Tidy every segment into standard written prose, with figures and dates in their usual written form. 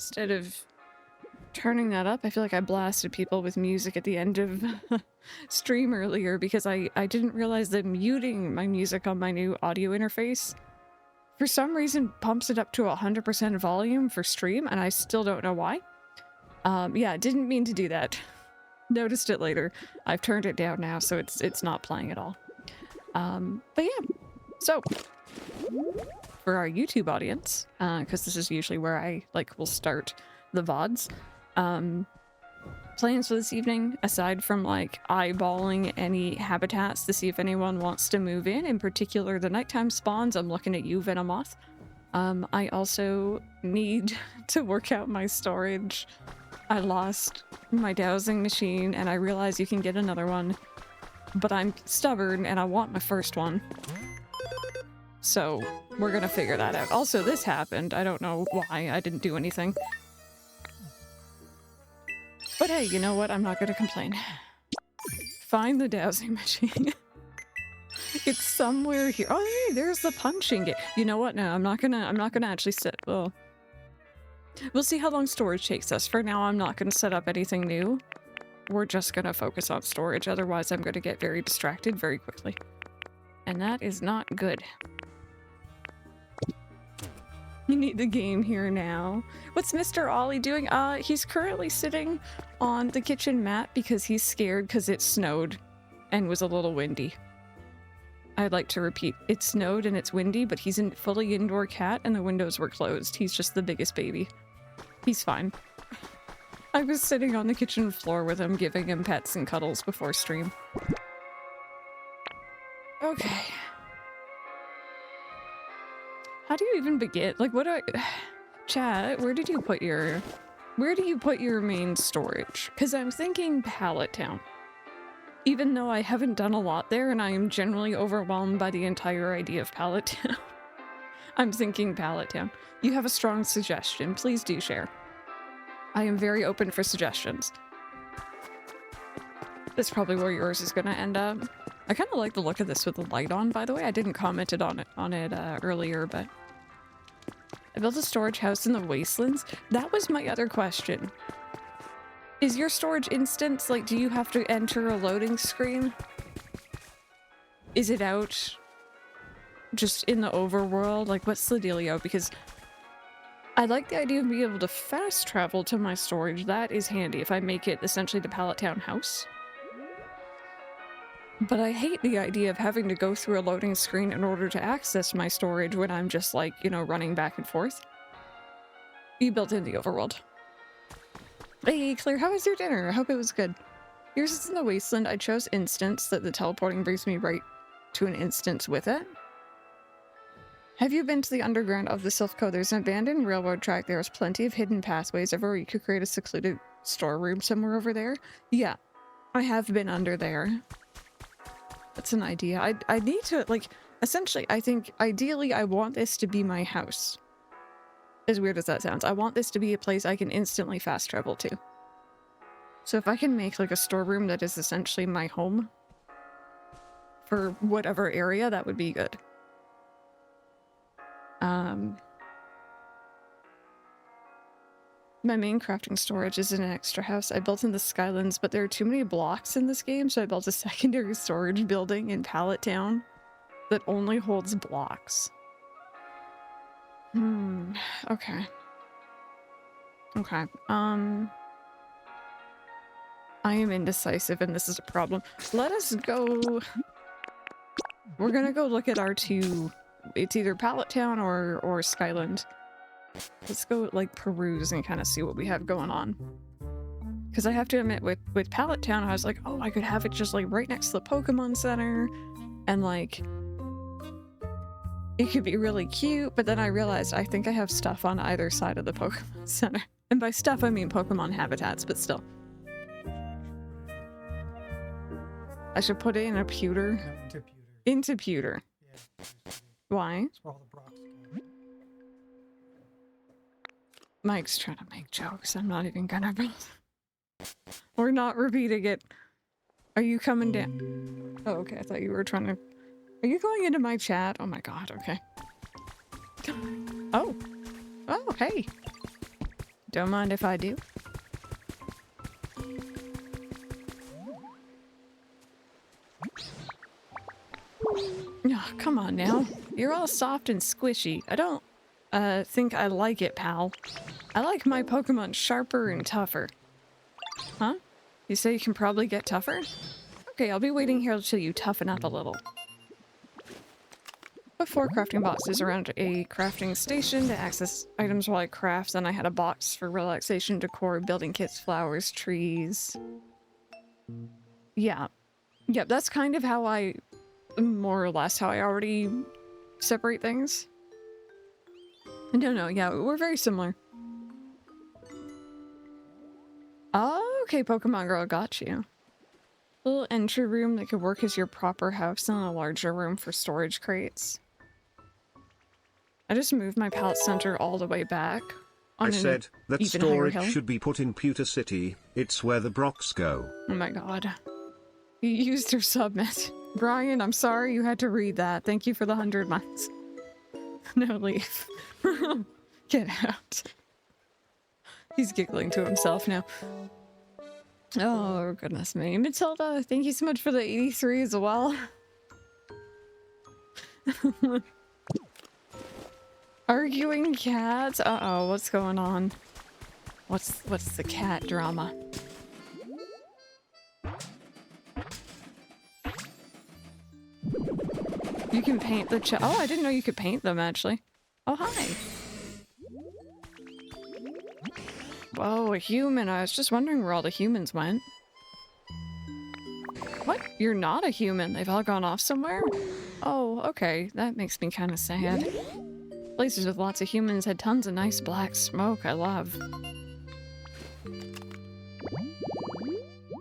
Instead of turning that up, I feel like I blasted people with music at the end of stream earlier because I didn't realize that muting my music on my new audio interface for some reason pumps it up to 100% volume for stream, and I still don't know why. Yeah, didn't mean to do that. Noticed it later. I've turned it down now, so it's not playing at all. But yeah, so for our YouTube audience, because this is usually where I will start the VODs, plans for this evening, aside from eyeballing any habitats to see if anyone wants to move in particular the nighttime spawns. I'm looking at you, Venomoth. I also need to work out my storage. I lost my dowsing machine and I realize you can get another one, but I'm stubborn and I want my first one. So we're gonna figure that out. Also, this happened. I don't know why. I didn't do anything. But hey, you know what? I'm not gonna complain. Find the dowsing machine. It's somewhere here. Oh, hey, there's the punching game. You know what? No, I'm not gonna actually sit. Well, we'll see how long storage takes us. For now, I'm not gonna set up anything new. We're just gonna focus on storage. Otherwise, I'm gonna get very distracted very quickly. And that is not good. You need the game here now. What's Mr. Ollie doing? He's currently sitting on the kitchen mat because he's scared because it snowed and was a little windy. I'd like to repeat, it snowed and it's windy, but he's a fully indoor cat and the windows were closed. He's just the biggest baby. He's fine. I was sitting on the kitchen floor with him, giving him pets and cuddles before stream. Okay. How do you even begin? What do I... Chat, where do you put your main storage? Because I'm thinking Pallet Town. Even though I haven't done a lot there and I am generally overwhelmed by the entire idea of Pallet Town. I'm thinking Pallet Town. You have a strong suggestion. Please do share. I am very open for suggestions. That's probably where yours is gonna end up. I kind of like the look of this with the light on, by the way. I didn't comment on it earlier, but... I built a storage house in the wastelands. That was my other question. Is your storage instance, do you have to enter a loading screen? Is it out just in the overworld? What's the dealio? Because I like the idea of being able to fast travel to my storage. That is handy if I make it essentially the Pallet Town house. But I hate the idea of having to go through a loading screen in order to access my storage when I'm just running back and forth. You built in the overworld. Hey, Claire, how was your dinner? I hope it was good. Yours is in the wasteland. I chose instance that the teleporting brings me right to an instance with it. Have you been to the underground of the Silphco? There's an abandoned railroad track. There's plenty of hidden pathways everywhere. You could create a secluded storeroom somewhere over there. Yeah, I have been under there. That's an idea. I need to, essentially, I think, ideally, I want this to be my house. As weird as that sounds. I want this to be a place I can instantly fast travel to. So if I can make, a storeroom that is essentially my home for whatever area, that would be good. My main crafting storage is in an extra house I built in the Skylands, but there are too many blocks in this game, so I built a secondary storage building in Pallet Town that only holds blocks. Okay. Okay. I am indecisive and this is a problem. Let us go... We're gonna go look at our two... It's either Pallet Town or Skyland. Let's go, peruse and kind of see what we have going on. Because I have to admit, with Pallet Town, I was like, oh, I could have it just, right next to the Pokemon Center. And, it could be really cute. But then I realized I think I have stuff on either side of the Pokemon Center. And by stuff, I mean Pokemon habitats, but still. I should put it in a pewter. Into pewter. Yeah. Why? That's where all the blocks go. Mike's trying to make jokes. I'm not even gonna... We're not repeating it. Are you coming down? Oh, okay. I thought you were trying to... Are you going into my chat? Oh my god, okay. Oh. Oh, hey. Don't mind if I do. Oh, come on now. You're all soft and squishy. I don't think I like it, pal. I like my Pokemon sharper and tougher. Huh? You say you can probably get tougher? Okay, I'll be waiting here till you toughen up a little. Put 4 crafting boxes around a crafting station to access items while I craft. Then I had a box for relaxation, decor, building kits, flowers, trees. Yeah. Yep, that's kind of how I... more or less how I already separate things. No, yeah, we're very similar. Oh, okay, Pokemon Girl, got you. Little entry room that could work as your proper house and a larger room for storage crates. I just moved my pallet center all the way back. I said that storage should be put in Pewter City. It's where the Brocks go. Oh my god. You used your submit. Brian, I'm sorry you had to read that. Thank you for the 100 months. No, leave. Get out. He's giggling to himself now. Oh, goodness me. Matilda, thank you so much for the 83 as well. Arguing cats? Uh-oh, what's going on? What's the cat drama? You can paint the chat. Oh, I didn't know you could paint them, actually. Oh, hi. Whoa, a human. I was just wondering where all the humans went. What? You're not a human. They've all gone off somewhere? Oh, okay. That makes me kind of sad. Places with lots of humans had tons of nice black smoke I love.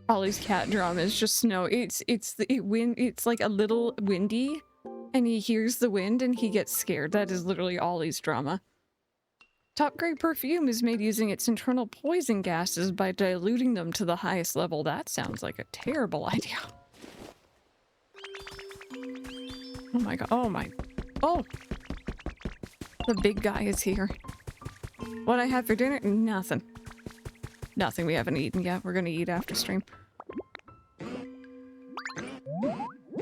Ollie's cat drama is just snow. It's like a little windy and he hears the wind and he gets scared. That is literally Ollie's drama. Top grade perfume is made using its internal poison gases by diluting them to the highest level. That sounds like a terrible idea. Oh my god. Oh my. Oh! The big guy is here. What I had for dinner? Nothing. Nothing. We haven't eaten yet. We're gonna eat after stream.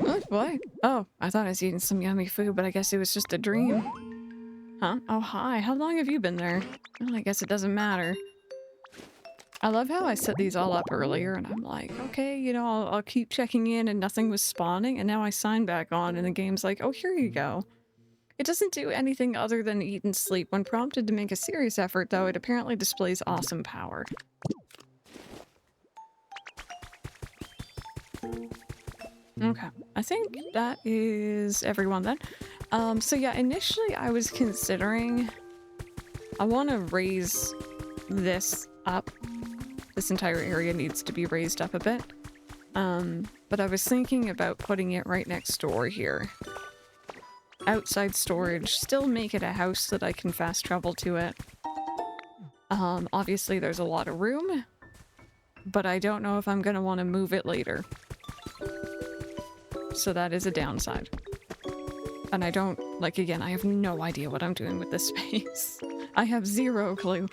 Oh, boy. Oh, I thought I was eating some yummy food, but I guess it was just a dream. Huh? Oh, hi. How long have you been there? Well, I guess it doesn't matter. I love how I set these all up earlier, and I'm like, okay, you know, I'll keep checking in, and nothing was spawning, and now I sign back on, and the game's like, oh, here you go. It doesn't do anything other than eat and sleep. When prompted to make a serious effort, though, it apparently displays awesome power. Okay, I think that is everyone then. So yeah, initially I was considering... I want to raise this up. This entire area needs to be raised up a bit. But I was thinking about putting it right next door here. Outside storage, still make it a house that I can fast travel to it. Obviously there's a lot of room, but I don't know if I'm gonna want to move it later. So that is a downside. And I don't, like, again, I have no idea what I'm doing with this space. I have zero clue.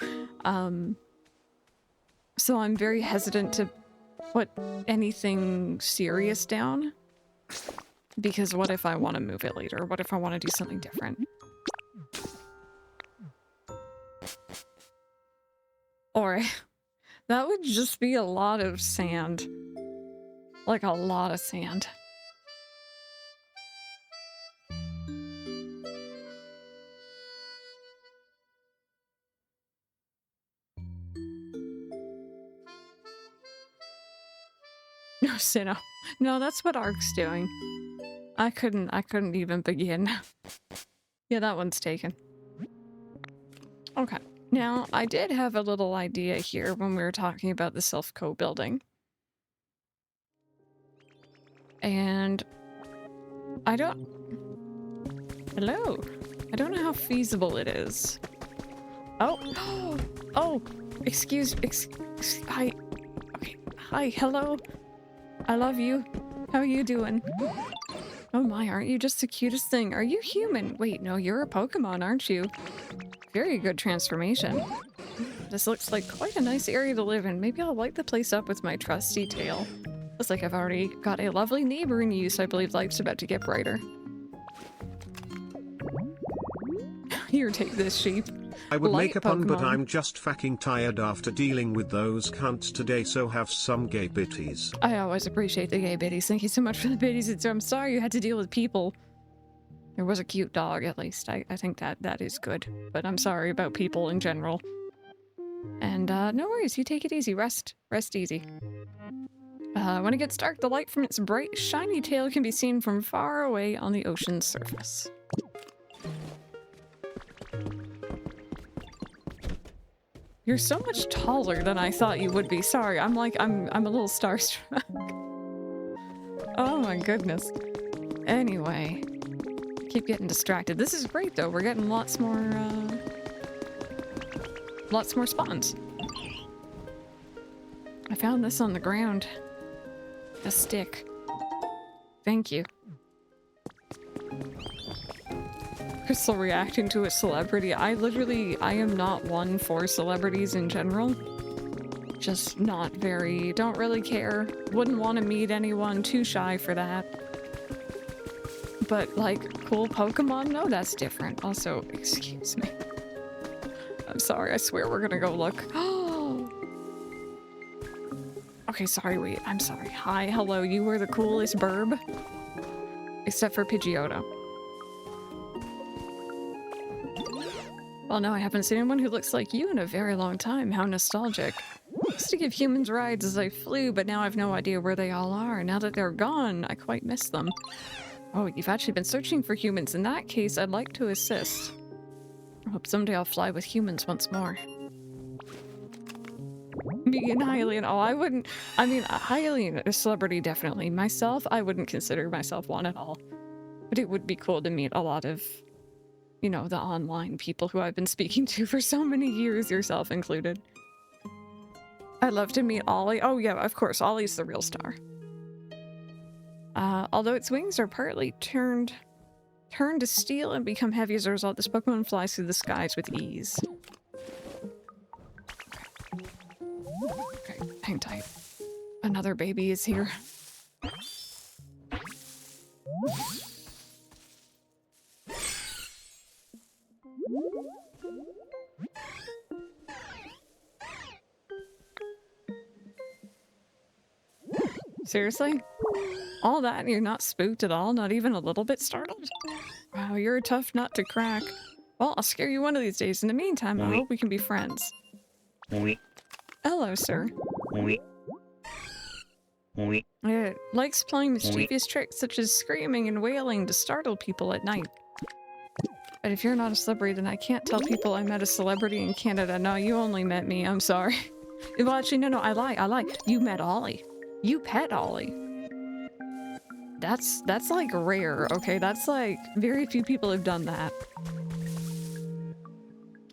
So I'm very hesitant to put anything serious down. Because what if I want to move it later? What if I want to do something different? Or that would just be a lot of sand. Like a lot of sand. No, Sinnoh. No, that's what Ark's doing. I couldn't even begin. Yeah, that one's taken. Okay. Now, I did have a little idea here when we were talking about the self-co building. And I don't... Hello. I don't know how feasible it is. Oh! Oh! Excuse... Hi. Okay. Hi, hello. I love you. How are you doing? Oh my, aren't you just the cutest thing? Are you human? Wait, no, you're a Pokemon, aren't you? Very good transformation. This looks like quite a nice area to live in. Maybe I'll light the place up with my trusty tail. Looks like I've already got a lovely neighbor in use. I believe life's about to get brighter. Here, take this, sheep. I would Light make a pun, but Pokemon. I'm just fucking tired after dealing with those cunts today, so have some gay bitties. I always appreciate the gay biddies. Thank you so much for the biddies. I'm sorry you had to deal with people. There was a cute dog, at least. I think that is good. But I'm sorry about people in general. And no worries, you take it easy. Rest easy. When it gets dark, the light from its bright, shiny tail can be seen from far away on the ocean's surface. You're so much taller than I thought you would be. Sorry, I'm a little starstruck. Oh my goodness. Anyway, keep getting distracted. This is great though. We're getting lots more spawns. I found this on the ground. A stick. Thank you. Crystal reacting to a celebrity. I am not one for celebrities in general. Just not very, don't really care. Wouldn't want to meet anyone, too shy for that. But like, cool Pokemon? No, that's different. Also, excuse me. I'm sorry, I swear we're gonna go look. Oh! Okay, sorry, wait, I'm sorry. Hi, hello, you were the coolest burb. Except for Pidgeotto. Well, no, I haven't seen anyone who looks like you in a very long time. How nostalgic. I used to give humans rides as I flew, but now I've no idea where they all are. Now that they're gone, I quite miss them. Oh, you've actually been searching for humans. In that case, I'd like to assist. I hope someday I'll fly with humans once more. Me and Hylian. Oh, I wouldn't. I mean, Hylian, a celebrity, definitely. Myself, I wouldn't consider myself one at all. But it would be cool to meet a lot of, you know, the online people who I've been speaking to for so many years, yourself included. I'd love to meet Ollie. Oh yeah, of course, Ollie's the real star. Although its wings are partly turned to steel and become heavy as a result, this Pokemon flies through the skies with ease. Okay, hang tight. Another baby is here. Seriously? All that and you're not spooked at all? Not even a little bit startled? Wow, you're a tough nut to crack. Well, I'll scare you one of these days. In the meantime, I hope we can be friends. Hello, sir. It likes playing mischievous tricks such as screaming and wailing to startle people at night. But if you're not a celebrity, then I can't tell people I met a celebrity in Canada. No, you only met me. I'm sorry. Well, actually, no, I lie. You met Ollie. You pet Ollie. That's like rare, okay? That's like, very few people have done that.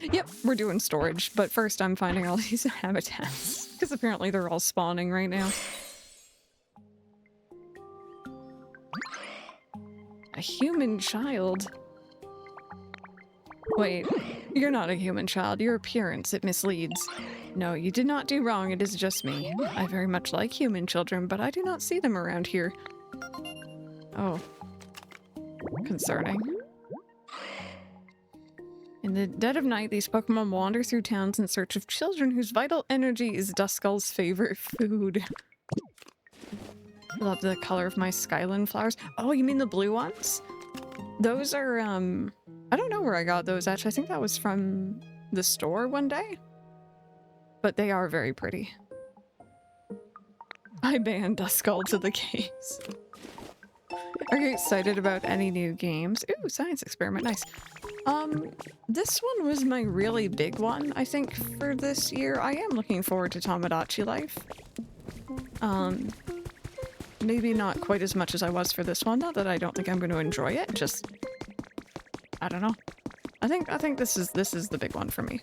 Yep, we're doing storage, but first I'm finding all these habitats. Because apparently they're all spawning right now. A human child? Wait, you're not a human child. Your appearance, it misleads. No, you did not do wrong. It is just me. I very much like human children, but I do not see them around here. Oh. Concerning. In the dead of night, these Pokemon wander through towns in search of children whose vital energy is Duskull's favorite food. I love the color of my Skyland flowers. Oh, you mean the blue ones? Those are, I don't know where I got those, actually. I think that was from the store one day. But they are very pretty. I banned Duskull to the case. Are you excited about any new games? Ooh, science experiment, nice. This one was my really big one, I think, for this year. I am looking forward to Tomodachi Life. Maybe not quite as much as I was for this one. Not that I don't think I'm going to enjoy it, just... I don't know. I think this is the big one for me.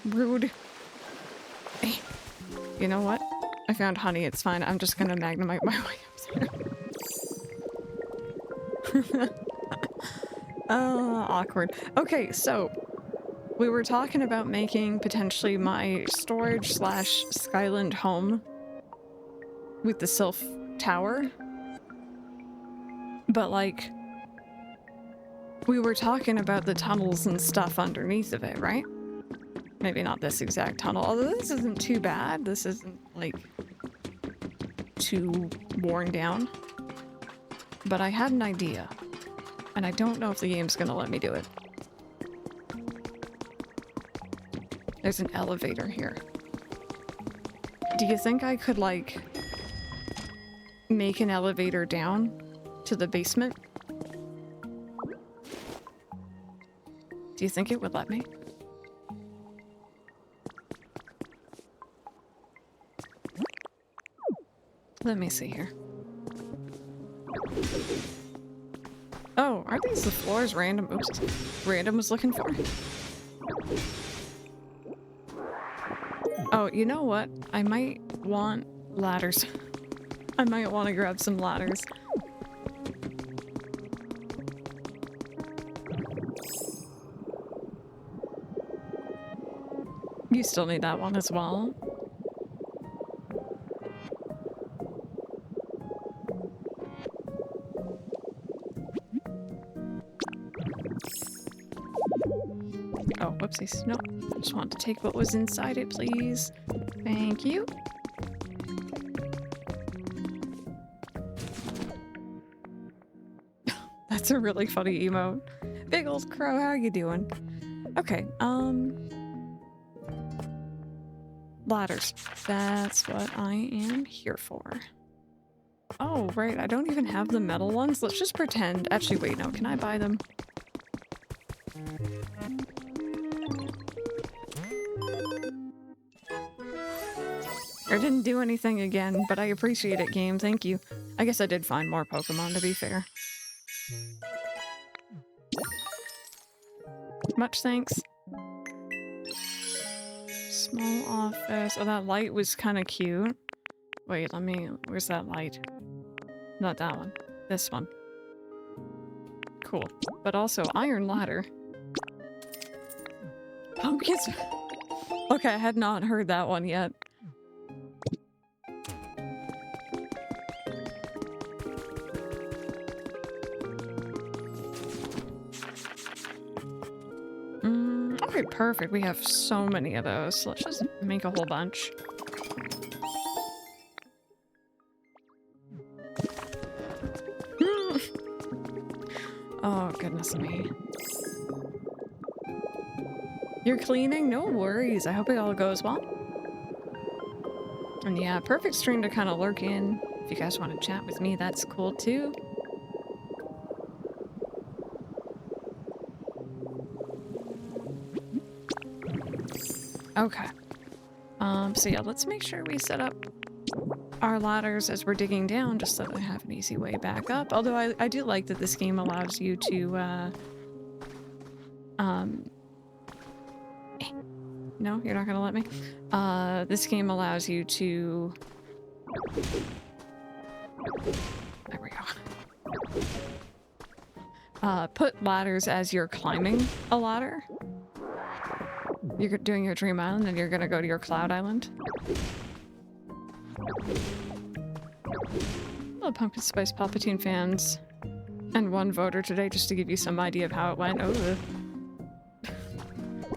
Rude. Hey, you know what? I found honey, it's fine. I'm just gonna Magnemite my way up Awkward. Okay, so we were talking about making potentially my storage slash Skyland home with the Sylph Tower. But like, we were talking about the tunnels and stuff underneath of it, right? Maybe not this exact tunnel, although this isn't too bad. This isn't like too worn down. But I had an idea, and I don't know if the game's gonna let me do it. There's an elevator here. Do you think I could, like, make an elevator down to the basement? Do you think it would let me? Let me see here. Oh, aren't these the floors random? Oops. Random was looking for? Oh, you know what? I might want ladders. I might want to grab some ladders. You still need that one as well. Oh, whoopsies. No, I just want to take what was inside it, please. Thank you. That's a really funny emote. Big old crow, how you doing? Okay, ladders. That's what I am here for. Oh, right, I don't even have the metal ones. Let's just pretend. Actually, wait, no, can I buy them? I didn't do anything again, but I appreciate it, game. Thank you. I guess I did find more Pokemon, to be fair. Much thanks. Small office. Oh, that light was kind of cute. Wait, let me... Where's that light? Not that one. This one. Cool. But also, iron ladder. Pumpkins. Okay, I had not heard that one yet. Okay, perfect. We have so many of those. So let's just make a whole bunch. Oh, goodness me. You're cleaning? No worries. I hope it all goes well. And yeah, perfect stream to kind of lurk in. If you guys want to chat with me, that's cool too. Okay. So yeah, let's make sure we set up our ladders as we're digging down, just so that I have an easy way back up. Although I do like that this game allows you to, no, you're not gonna let me? This game allows you to... There we go. Put ladders as you're climbing a ladder. You're doing your dream island and you're gonna go to your cloud island. Hello, Pumpkin Spice Palpatine fans. And one voter today, just to give you some idea of how it went. Oh,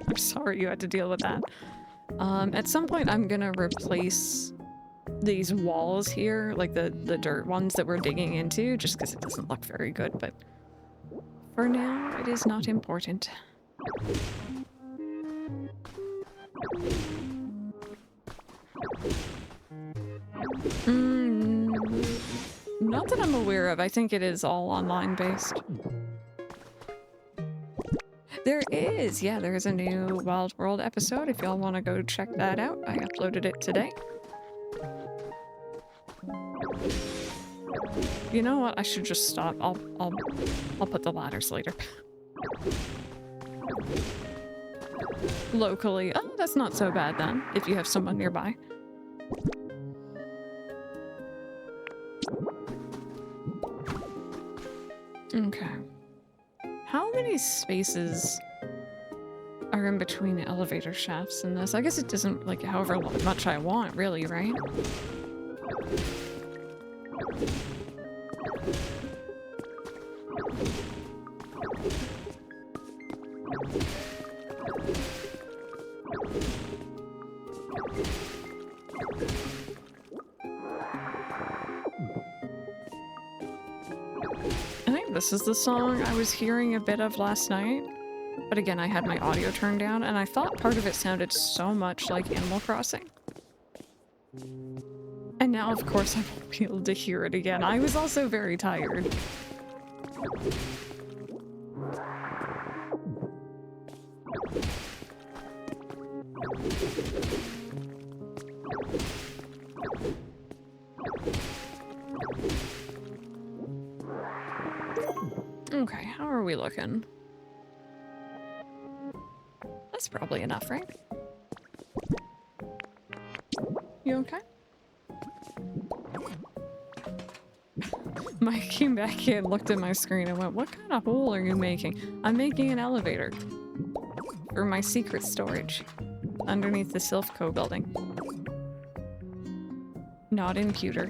I'm sorry you had to deal with that. At some point I'm gonna replace these walls here, like the dirt ones that we're digging into, just because it doesn't look very good, but for now it is not important. Not that I'm aware of. I think it is all online based. There is, yeah, there is a new Wild World episode if y'all want to go check that out. I uploaded it today. You know what? I should just stop. I'll put the ladders later. Locally. Oh, that's not so bad then, if you have someone nearby. Okay. How many spaces are in between elevator shafts in this? I guess it doesn't, like, however much I want, really, right? I think this is the song I was hearing a bit of last night. But again, I had my audio turned down, and I thought part of it sounded so much like Animal Crossing. And now, of course, I won't be able to hear it again. I was also very tired. Okay, how are we looking? That's probably enough, right? You okay? Mike came back in, looked at my screen, and went, "What kind of hole are you making?" "I'm making an elevator for my secret storage underneath the Silphco building. Not in pewter."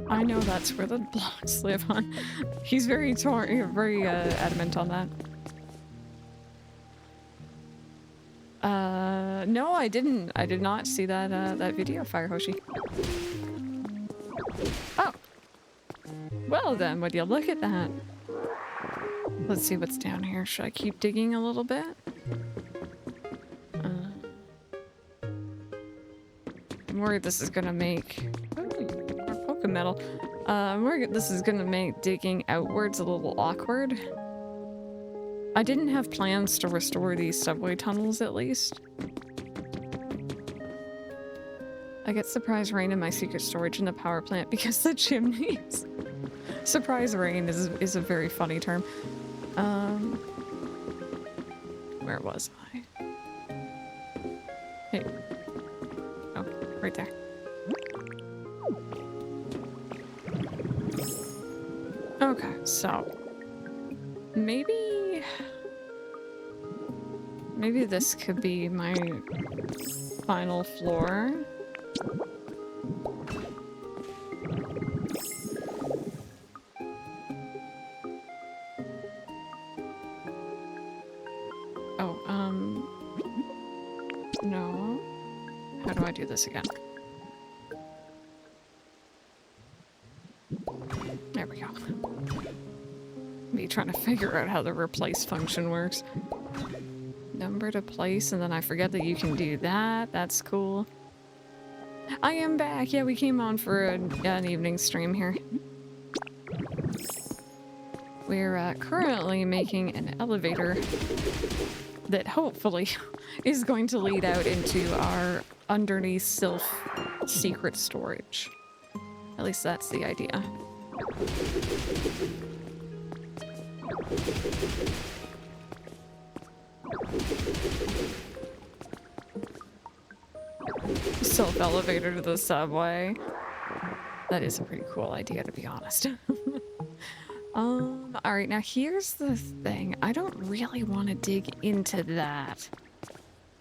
I know that's where the blocks live on. He's very adamant on that. No, I didn't. I did not see that that video, Fire Hoshi. Oh. Well then, would you look at that? Let's see what's down here. Should I keep digging a little bit? I'm worried this is gonna make... metal. This is gonna make digging outwards a little awkward. I didn't have plans to restore these subway tunnels, at least. I get surprise rain in my secret storage in the power plant because the chimneys. Surprise rain is a very funny term. Where was I? Hey. Oh, right there. Okay, so maybe this could be my final floor. Oh, no. How do I do this again? There we go. Me trying to figure out how the replace function works. Number to place, and then I forget that you can do that. That's cool. I am back. Yeah, we came on for an evening stream here. We're currently making an elevator that hopefully is going to lead out into our underneath Sylph secret storage. At least that's the idea. Sylph elevator to the subway. That is a pretty cool idea, to be honest. Alright, now here's the thing. I don't really want to dig into that.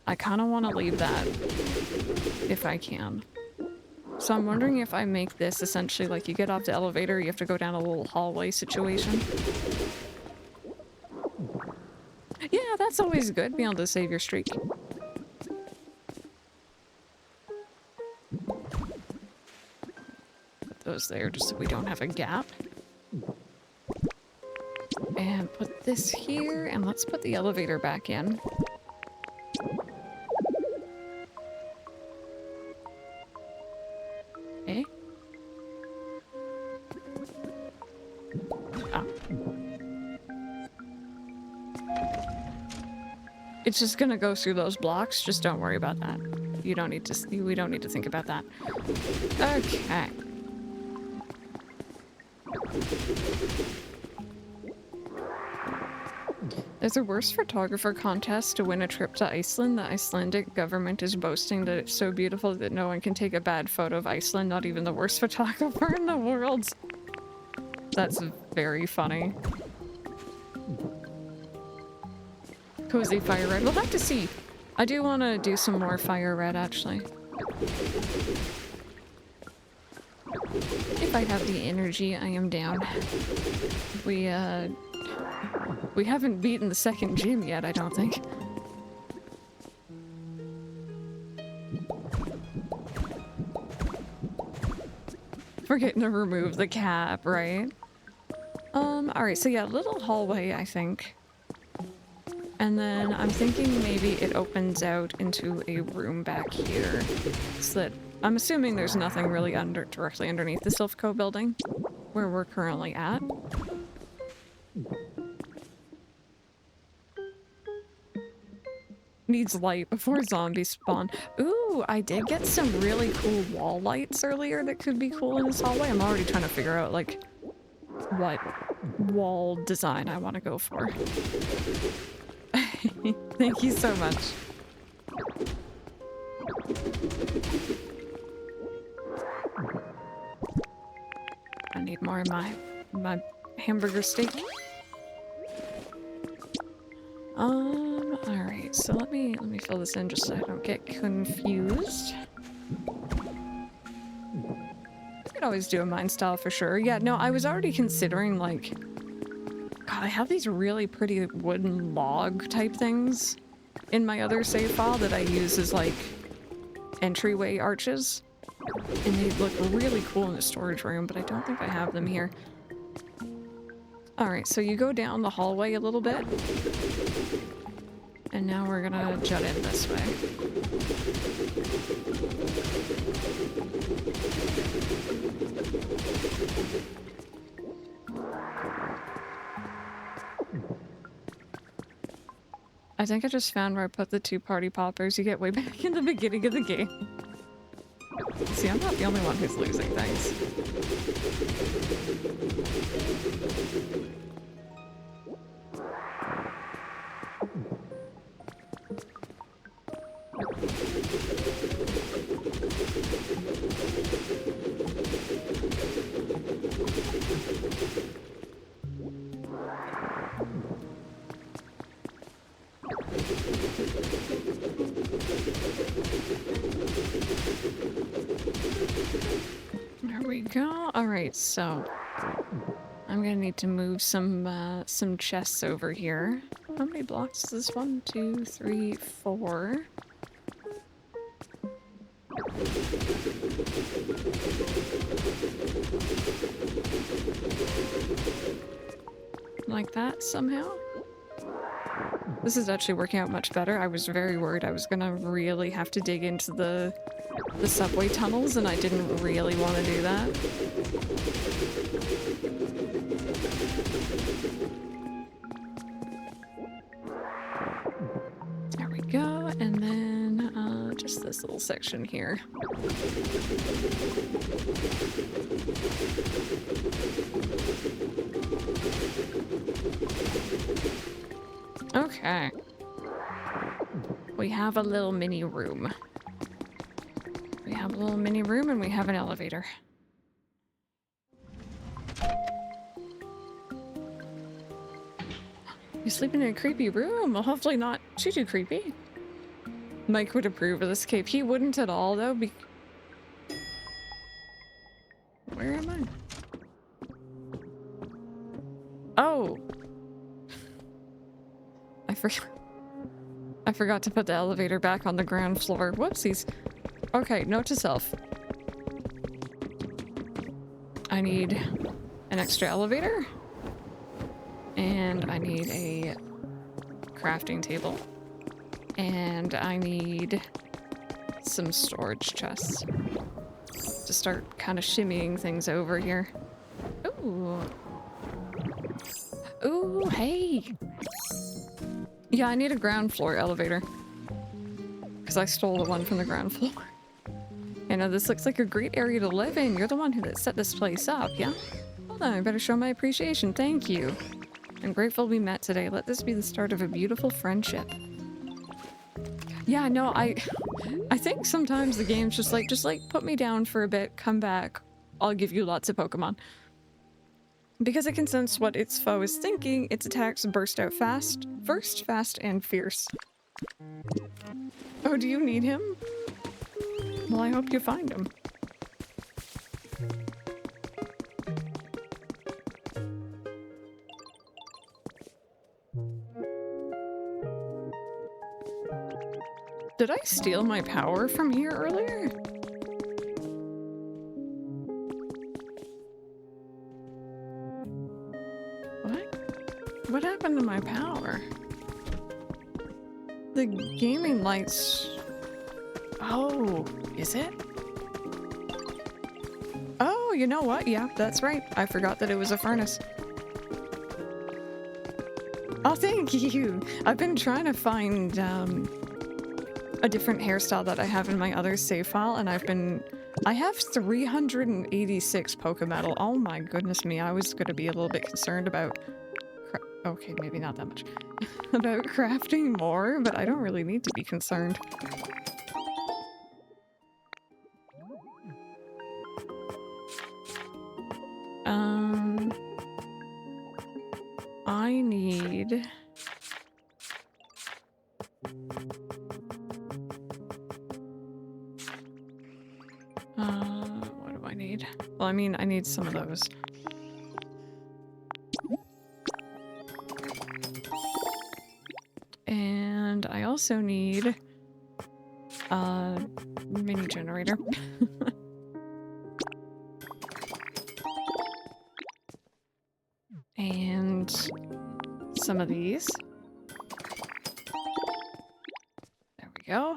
I kind of want to leave that if I can. So I'm wondering if I make this essentially like you get off the elevator, you have to go down a little hallway situation. Yeah, that's always good, being able to save your streak. Put those there just so we don't have a gap. And put this here, and let's put the elevator back in. Okay. Ah. It's just gonna go through those blocks, just don't worry about that. You don't need to, we don't need to think about that. Okay. There's a worst photographer contest to win a trip to Iceland. The Icelandic government is boasting that it's so beautiful that no one can take a bad photo of Iceland, not even the worst photographer in the world. That's very funny. Cozy fire red. We'll have to see. I do want to do some more fire red, actually. If I have the energy, I am down. We haven't beaten the second gym yet, I don't think. Forgetting to remove the cap, right? Alright, so yeah, little hallway, I think. And then I'm thinking maybe it opens out into a room back here. So that I'm assuming there's nothing really directly underneath the Silphco building where we're currently at. Needs light before zombies spawn. Ooh, I did get some really cool wall lights earlier that could be cool in this hallway. I'm already trying to figure out, like, what wall design I want to go for. Thank you so much. I need more of my hamburger steak. Alright, so let me fill this in just so I don't get confused. I could always do a mine style for sure. Yeah, no, I was already considering, like, God, I have these really pretty wooden log type things in my other save file that I use as, like, entryway arches. And they look really cool in the storage room, but I don't think I have them here. Alright, so you go down the hallway a little bit. And now we're gonna jut in this way. I think I just found where I put the 2 party poppers. You get way back in the beginning of the game. See, I'm not the only one who's losing things. There we go. All right, so I'm gonna need to move some chests over here. How many blocks is this? 1, 2, 3, 4. Like that somehow. This is actually working out much better. I was very worried I was gonna really have to dig into the subway tunnels, and I didn't really want to do that. There we go, and then just this little section here. Okay. We have a little mini room. We have a little mini room and we have an elevator. You're sleeping in a creepy room. Well, hopefully not too creepy. Mike would approve of this cape. He wouldn't at all, though. Where am I? Oh! I forgot to put the elevator back on the ground floor. Whoopsies. Okay, note to self. I need an extra elevator. And I need a crafting table. And I need some storage chests to start kind of shimmying things over here. Ooh. Ooh, hey. Yeah, I need a ground floor elevator. Because I stole the one from the ground floor. You know, this looks like a great area to live in. You're the one who set this place up, yeah? Hold on, I better show my appreciation. Thank you. I'm grateful we met today. Let this be the start of a beautiful friendship. Yeah, no, I think sometimes the game's just like put me down for a bit, come back, I'll give you lots of Pokemon. Because it can sense what its foe is thinking, its attacks burst out fast, and fierce. Oh, do you need him? Well, I hope you find him. Did I steal my power from here earlier? What? What happened to my power? The gaming lights... Oh, is it? Oh, you know what? Yeah, that's right. I forgot that it was a furnace. Oh, thank you! I've been trying to find, a different hairstyle that I have in my other save file, and I have 386 Pokemetal. Oh my goodness me, I was gonna be a little bit concerned about... Okay, maybe not that much. About crafting more, but I don't really need to be concerned. I need... what do I need? Well, I mean, I need some of those. And I also need a mini generator. And some of these. There we go.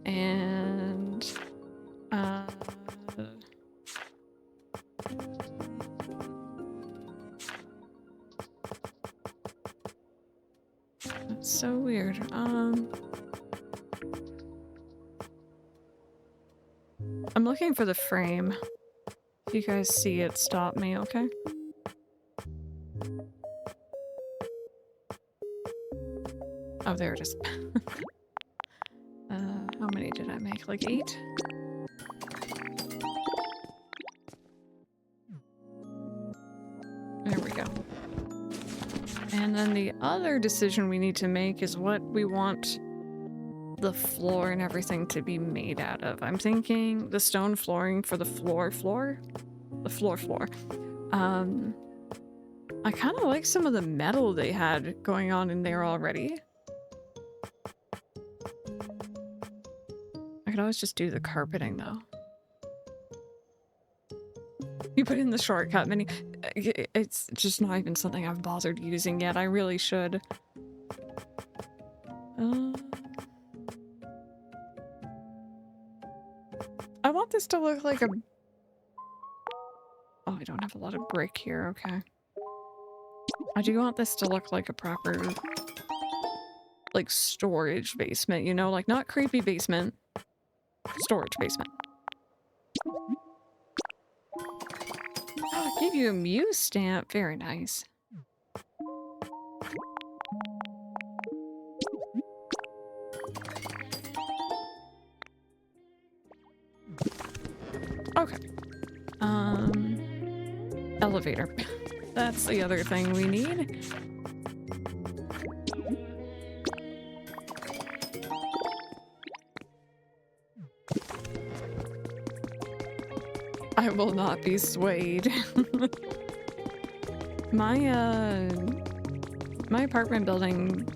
And that's so weird. I'm looking for the frame. If you guys see it, stop me, okay? Oh, there it is. How many did I make? Like 8? There we go. And then the other decision we need to make is what we want the floor and everything to be made out of. I'm thinking the stone flooring for the floor. The floor. I kind of like some of the metal they had going on in there already. I could always just do the carpeting though. You put in the shortcut menu. It's just not even something I've bothered using yet. I really should. I want this to look like a... Oh, I don't have a lot of brick here. Okay. I do want this to look like a proper, like, storage basement, you know? Like, not creepy basement. Storage basement. Oh, I gave you a Mew stamp. Very nice. Okay. Elevator. That's the other thing we need. I will not be swayed. My apartment building,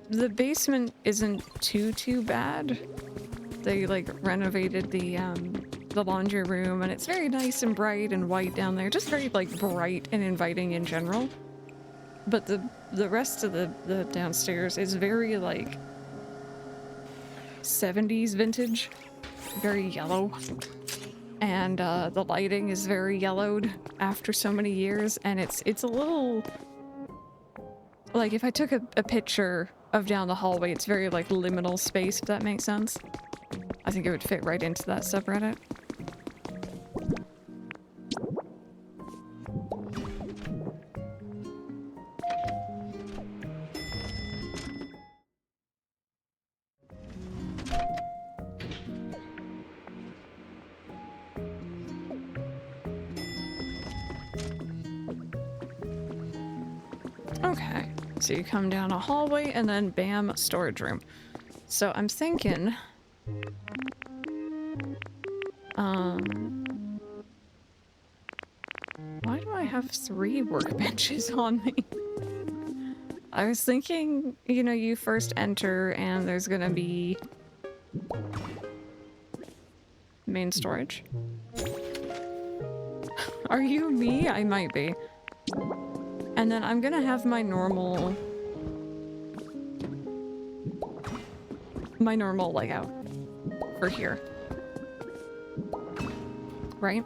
the basement isn't too bad. They like renovated the laundry room, and it's very nice and bright and white down there. Just very like bright and inviting in general. But the rest of the downstairs is very like 70s vintage, very yellow. And the lighting is very yellowed after so many years, and it's a little... Like, if I took a picture of down the hallway, it's very, like, liminal space, if that makes sense. I think it would fit right into that subreddit. Okay, so you come down a hallway and then bam, storage room. So I'm thinking, why do I have 3 workbenches on me? I was thinking, you know, you first enter and there's gonna be main storage. Are you me? I might be. And then I'm gonna have my normal layout for here. Right?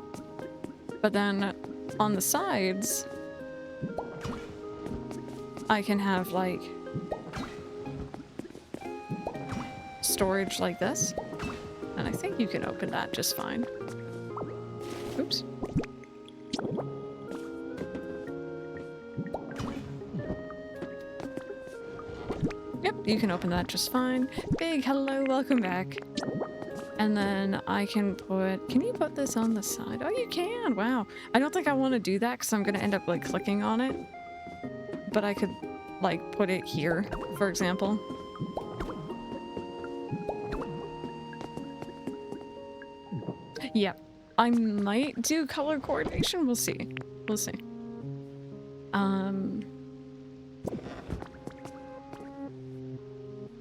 But then on the sides, I can have like storage like this. And I think you can open that just fine. Oops. Yep, you can open that just fine. Big hello, welcome back. And then I can you put this on the side? Oh, you can, wow. I don't think I want to do that because I'm going to end up like clicking on it. But I could like put it here, for example. Yeah, I might do color coordination. We'll see. We'll see.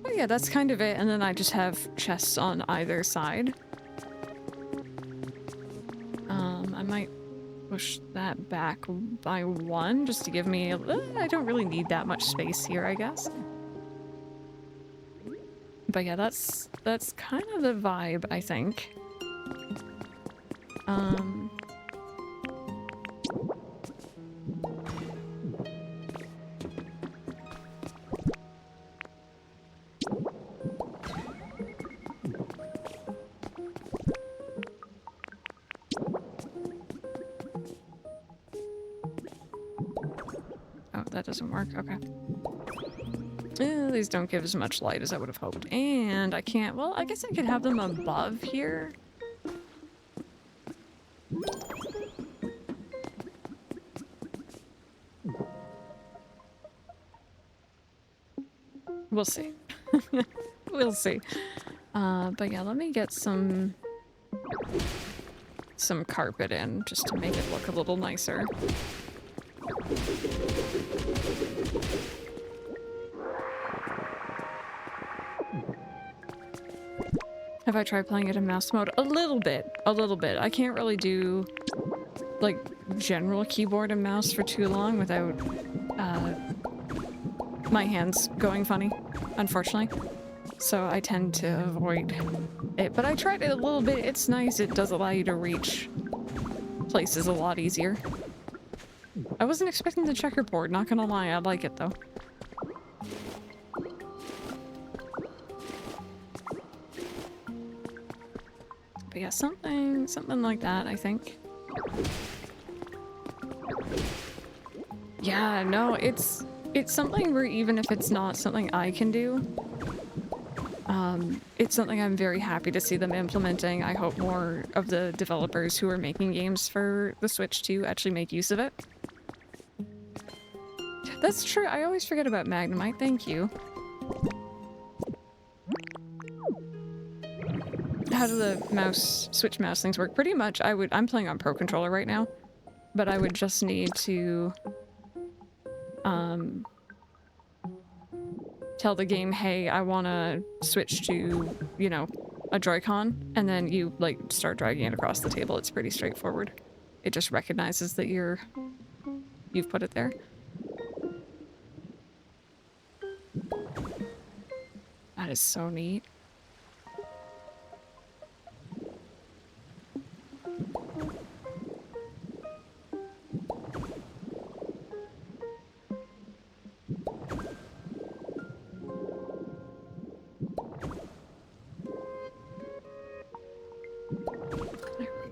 Oh yeah, that's kind of it. And then I just have chests on either side. I might push that back by 1 just to give me I don't really need that much space here, I guess. But yeah, that's kind of the vibe, I think. Oh, that doesn't work. Okay. These don't give as much light as I would have hoped. And I can't... Well, I guess I could have them above here. We'll see. We'll see. But yeah, let me get some carpet in just to make it look a little nicer. Have I tried playing it in mouse mode? A little bit. A little bit. I can't really do like general keyboard and mouse for too long without my hands going funny, unfortunately. So I tend to avoid it. But I tried it a little bit. It's nice. It does allow you to reach places a lot easier. I wasn't expecting the checkerboard, not gonna lie. I like it though. But yeah, something like that, I think. Yeah, no, it's something where even if it's not something I can do, it's something I'm very happy to see them implementing. I hope more of the developers who are making games for the Switch 2 actually make use of it. That's true, I always forget about Magnemite, thank you. How do the Switch mouse things work? Pretty much, I'm playing on Pro Controller right now, but I would just need to, tell the game, hey, I want to switch to, you know, a Joy-Con, and then you, like, start dragging it across the table. It's pretty straightforward. It just recognizes that you've put it there. That is so neat.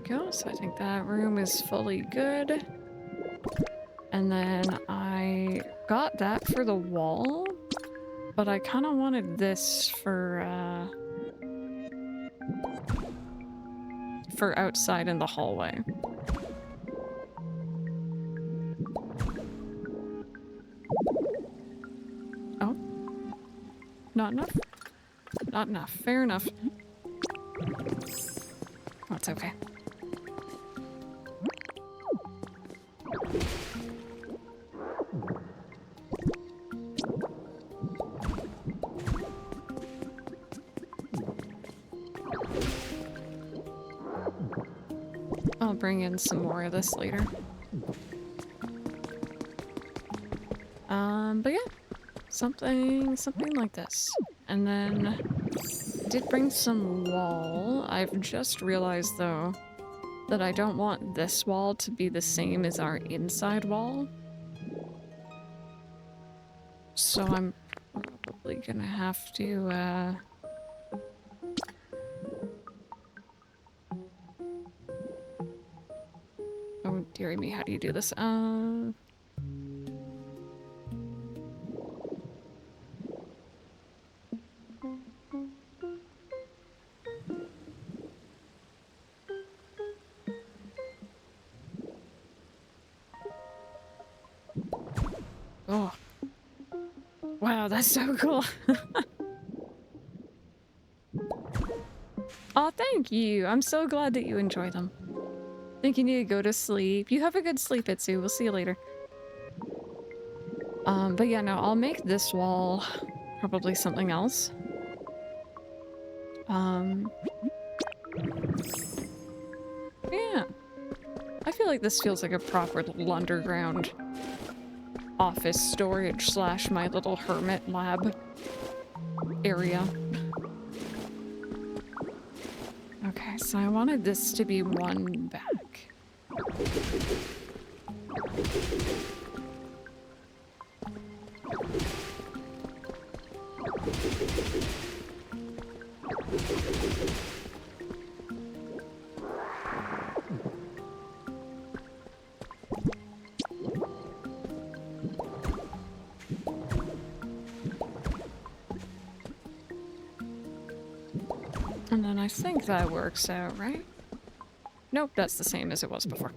Go, so I think that room is fully good. And then I got that for the wall, but I kind of wanted this for outside in the hallway. Not enough? Not enough. Fair enough. That's okay. I'll bring in some more of this later. But yeah, something like this. And then I did bring some wall. I've just realized though that I don't want this wall to be the same as our inside wall. So I'm probably gonna have to oh dearie me, how do you do this? Oh. Wow, that's so cool. Oh, thank you. I'm so glad that you enjoy them. Think you need to go to sleep. You have a good sleep, Itsu. We'll see you later. But yeah, no, I'll make this wall probably something else. Yeah. I feel like this feels like a proper little underground office storage slash my little hermit lab area. Okay, so I wanted this to be one back. And then I think that works out, right? Nope, that's the same as it was before.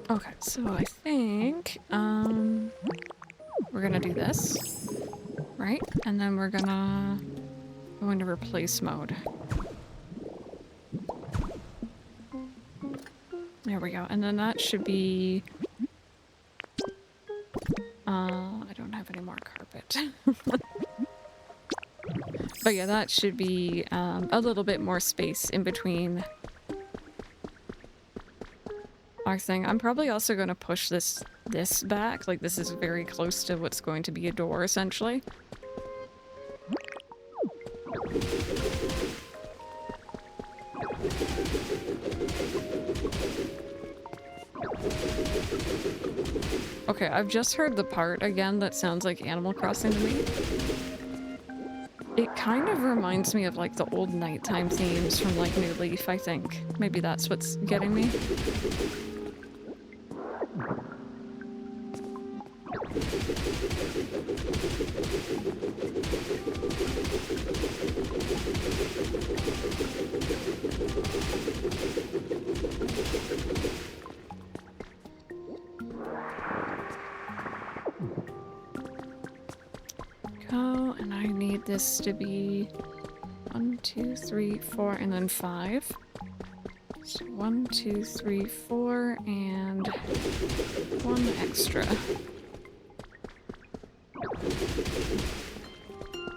Okay, so I think, we're gonna do this, right? And then we're gonna go into replace mode. There we go. And then that should be, I don't have any more carpet. But yeah, that should be, a little bit more space in between our thing. I'm probably also going to push this back. Like, this is very close to what's going to be a door, essentially. Okay, I've just heard the part again that sounds like Animal Crossing to me. It kind of reminds me of like the old nighttime themes from like New Leaf, I think. Maybe that's what's getting me. Go, and I need this to be 1, 2, 3, 4, and then 5. So 1, 2, 3, 4, and 1 extra.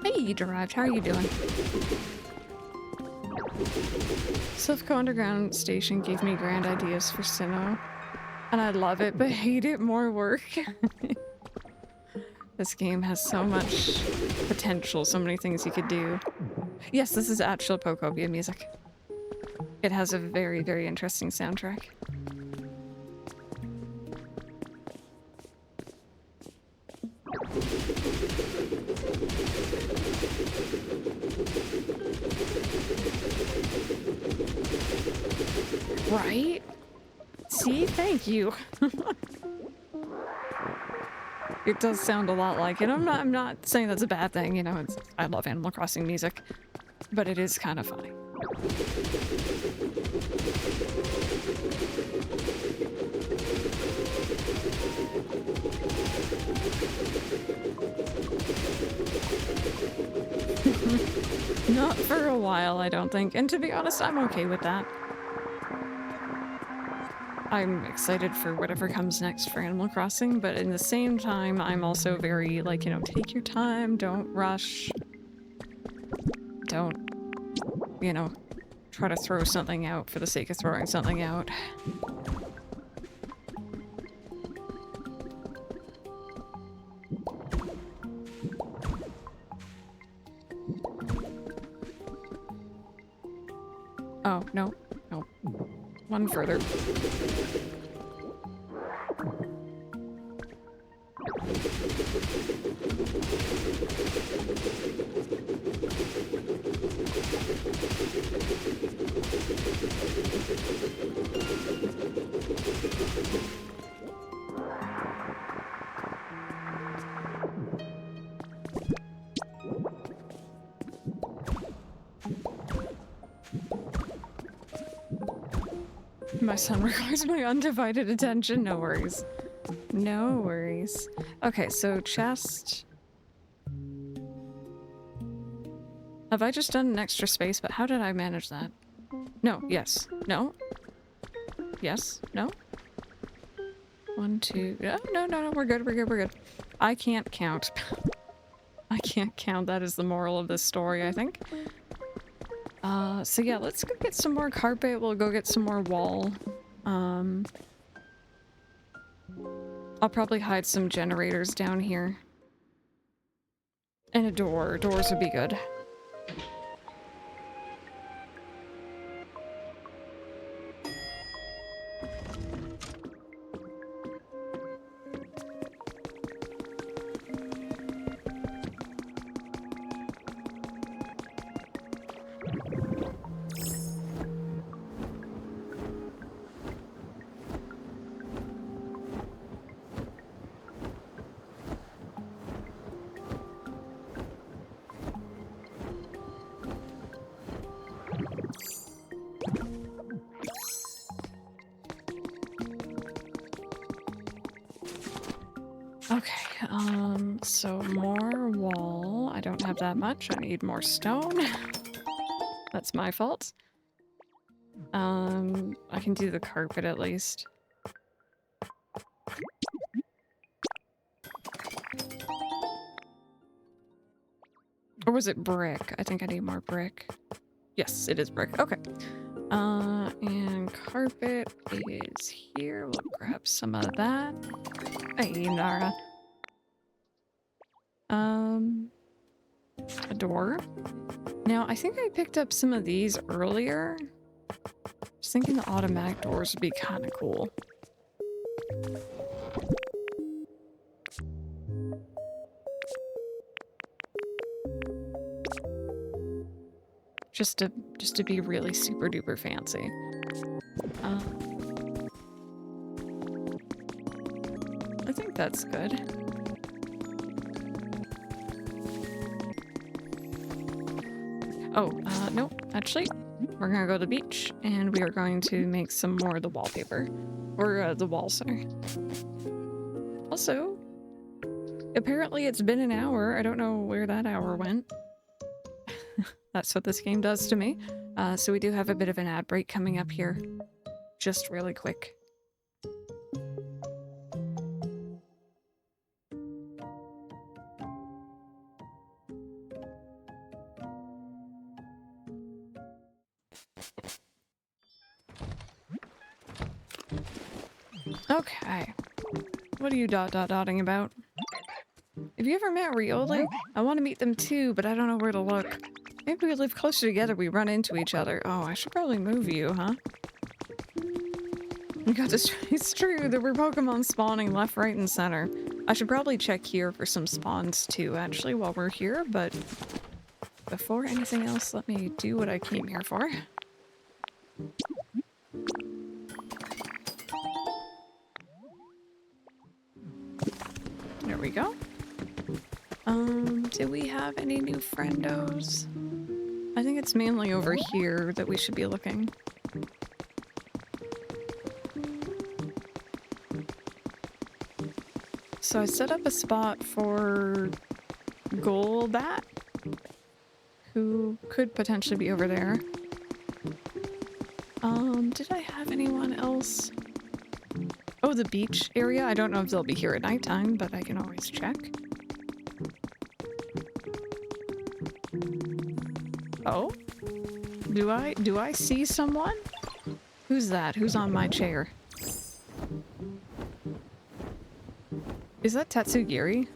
Hey, you derived. How are you doing? Silphco Underground Station gave me grand ideas for Sinnoh, and I love it, but hate it more work. This game has so much potential, so many things you could do. Yes, this is actual Pokopia music. It has a very, very interesting soundtrack. Right? See? Thank you. It does sound a lot like it. I'm not saying that's a bad thing, you know, I love Animal Crossing music, but it is kind of funny. Not for a while, I don't think. And to be honest, I'm okay with that. I'm excited for whatever comes next for Animal Crossing, but in the same time, I'm also very, like, you know, take your time, don't rush. Don't, you know, try to throw something out for the sake of throwing something out. Oh, no, no. One further. My son requires my undivided attention. No worries. No worries. Okay, so chest. Have I just done an extra space? But how did I manage that? No, yes. No? Yes? No? 1, 2... Oh, no, we're good, we're good, we're good. I can't count. I can't count. That is the moral of this story, I think. So yeah, let's go get some more carpet. We'll go get some more wall. I'll probably hide some generators down here. And a door. Doors would be good. Okay, so more wall. I don't have that much. I need more stone. That's my fault. I can do the carpet at least. Or was it brick? I think I need more brick. Yes, it is brick. Okay. And carpet is here. We'll grab some of that. Hey, Nara. A door. Now, I think I picked up some of these earlier. Just thinking the automatic doors would be kind of cool. Just to be really super duper fancy. I think that's good. Oh, no, actually, we're gonna go to the beach and we are going to make some more of the wallpaper. Or, the wall, sorry. Also, apparently it's been an hour. I don't know where that hour went. That's what this game does to me. So we do have a bit of an ad break coming up here. Just really quick. Okay. What are you dotting about? Have you ever met Rioli? I want to meet them too, but I don't know where to look. Maybe we live closer together, we run into each other. Oh, I should probably move you, huh? You got this. It's true, there were Pokemon spawning left, right, and center. I should probably check here for some spawns too, actually, while we're here, but before anything else, let me do what I came here for. There we go. Do we have any new friendos? I think it's mainly over here that we should be looking. So I set up a spot for Golbat, who could potentially be over there. Did I have anyone else? Oh, the beach area. I don't know if they'll be here at nighttime, but I can always check. Oh? Do I see someone? Who's that? Who's on my chair? Is that Tatsugiri?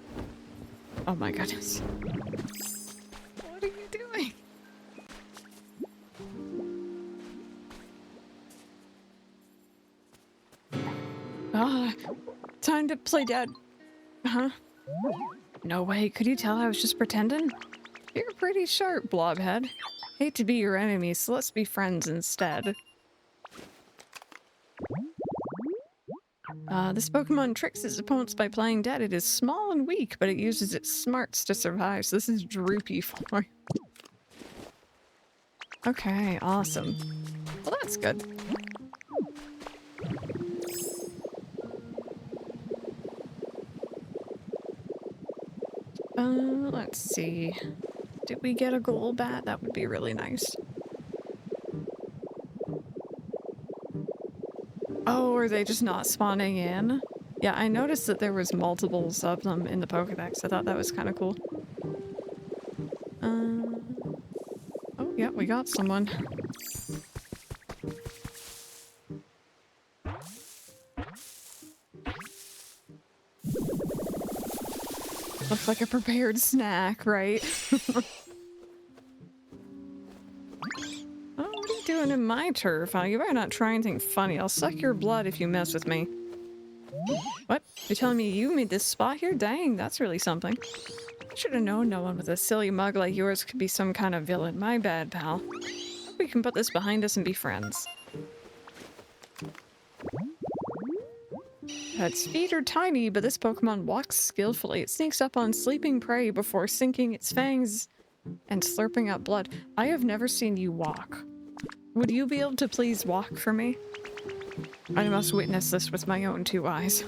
Oh my goodness. What are you doing? Ah, time to play dead. Huh? No way, could you tell I was just pretending? You're pretty sharp, Blobhead. Hate to be your enemy, so let's be friends instead. This Pokemon tricks its opponents by playing dead. It is small and weak, but it uses its smarts to survive, so this is droopy form. Okay, awesome. Well, that's good. Let's see. Did we get a Golbat? That would be really nice. Oh, are they just not spawning in? Yeah, I noticed that there was multiples of them in the Pokedex. I thought that was kind of cool. Oh, yeah, we got someone. Looks like a prepared snack, right? Oh, what are you doing in my turf? Huh? You better not try anything funny. I'll suck your blood if you mess with me. What? You're telling me you made this spot here? Dang, that's really something. I should have known no one with a silly mug like yours could be some kind of villain. My bad, pal. Hope we can put this behind us and be friends. Its feet are tiny, but this Pokemon walks skillfully. It sneaks up on sleeping prey before sinking its fangs and slurping up blood. I have never seen you walk. Would you be able to please walk for me? I must witness this with my own two eyes.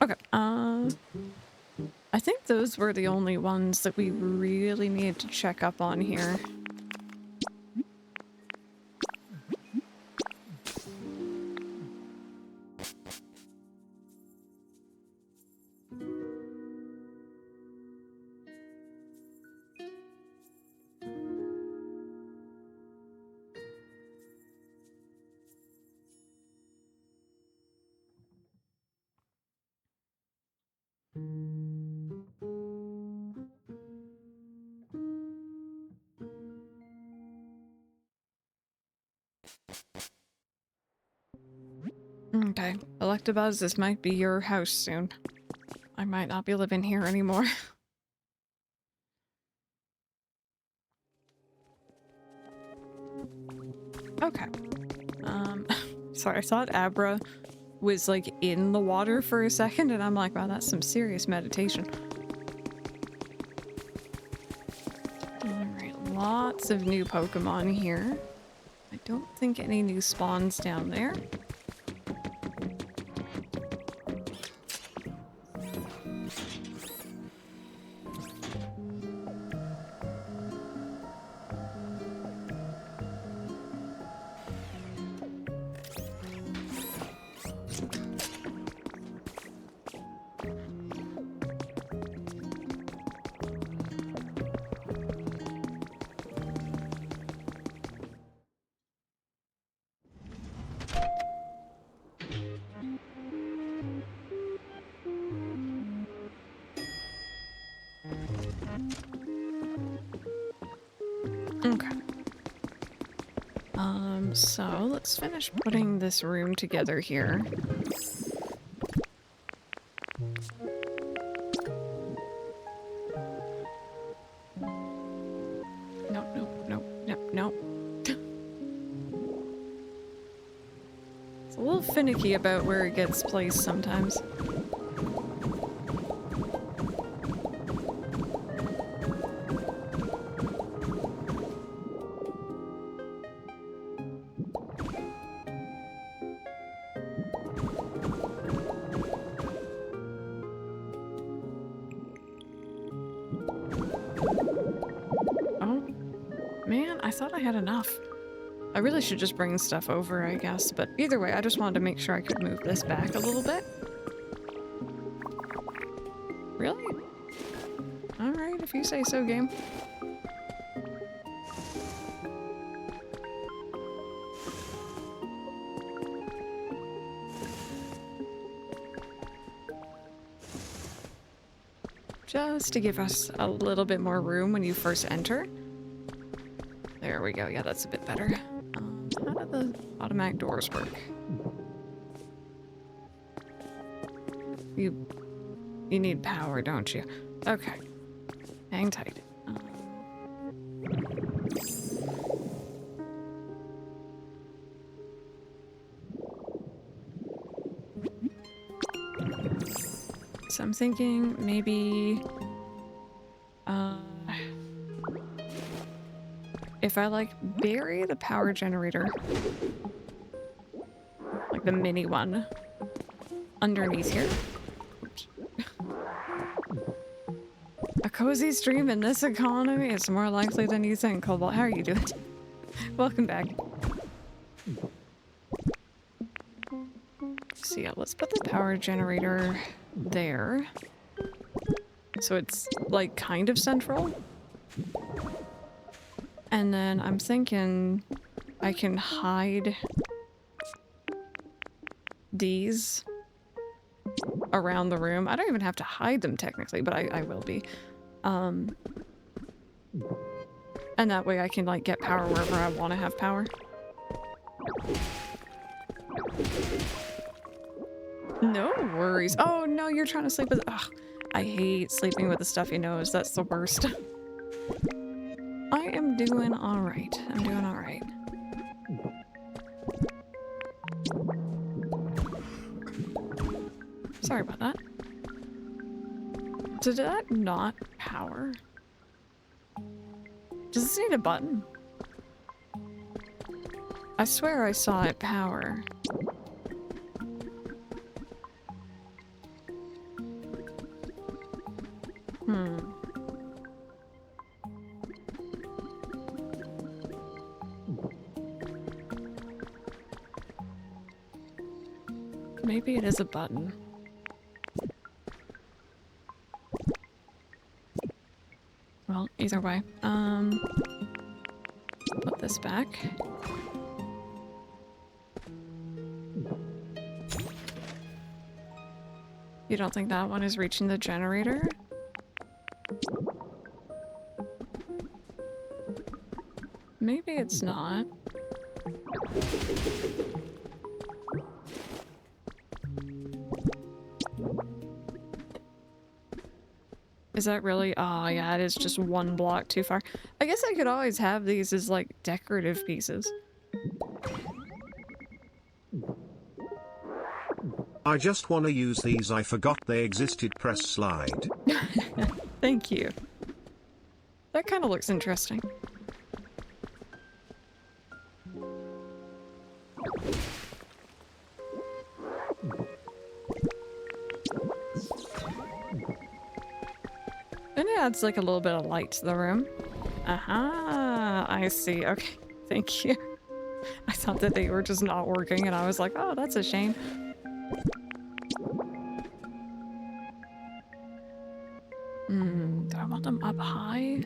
Okay, I think those were the only ones that we really needed to check up on here. Okay, Electabuzz, this might be your house soon. I might not be living here anymore. Okay. Sorry, I thought Abra was like in the water for a second and I'm like, wow, that's some serious meditation. Alright, lots of new Pokemon here. I don't think any new spawns down there. Okay. So let's finish putting this room together here. Nope. It's a little finicky about where it gets placed sometimes. I thought I had enough. I really should just bring stuff over, I guess, but either way, I just wanted to make sure I could move this back a little bit. Really? Alright, if you say so, game. Just to give us a little bit more room when you first enter. There we go. Yeah, that's a bit better. How do the automatic doors work? You need power, don't you? Okay. Hang tight. So I'm thinking maybe if I like bury the power generator, like the mini one, underneath here. Oops. A cozy stream in this economy is more likely than you think, Cobalt. How are you doing? Welcome back. So yeah, let's put the power generator there. So it's like kind of central. And then I'm thinking I can hide these around the room. I don't even have to hide them technically, but I will be. And that way I can like get power wherever I want to have power. No worries. Oh no, you're trying to sleep with— ugh, I hate sleeping with a stuffy nose. That's the worst. I am doing alright. I'm doing alright. Sorry about that. Did that not power? Does this need a button? I swear I saw it power. Maybe it is a button. Well, either way. Put this back. You don't think that one is reaching the generator? Maybe it's not. Is that really— oh yeah, it is just one block too far. I guess I could always have these as like decorative pieces. I just want to use these. I forgot they existed. Press slide. Thank you. That kind of looks interesting. And it adds like a little bit of light to the room. Aha, I see. Okay, thank you. I thought that they were just not working and I was like, oh, that's a shame. Do I want them up high?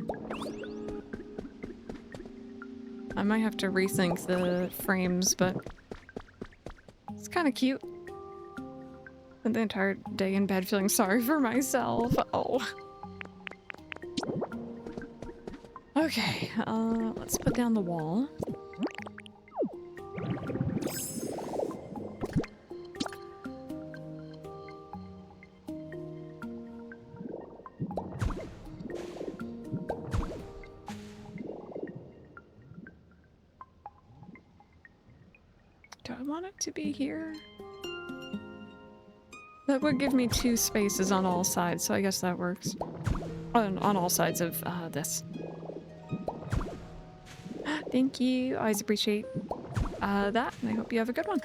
I might have to rethink the frames, but it's kind of cute. Spent the entire day in bed feeling sorry for myself. Oh. Okay, let's put down the wall. Do I want it to be here? That would give me 2 spaces on all sides, so I guess that works. On all sides of this. Thank you. Always appreciate that, and I hope you have a good one.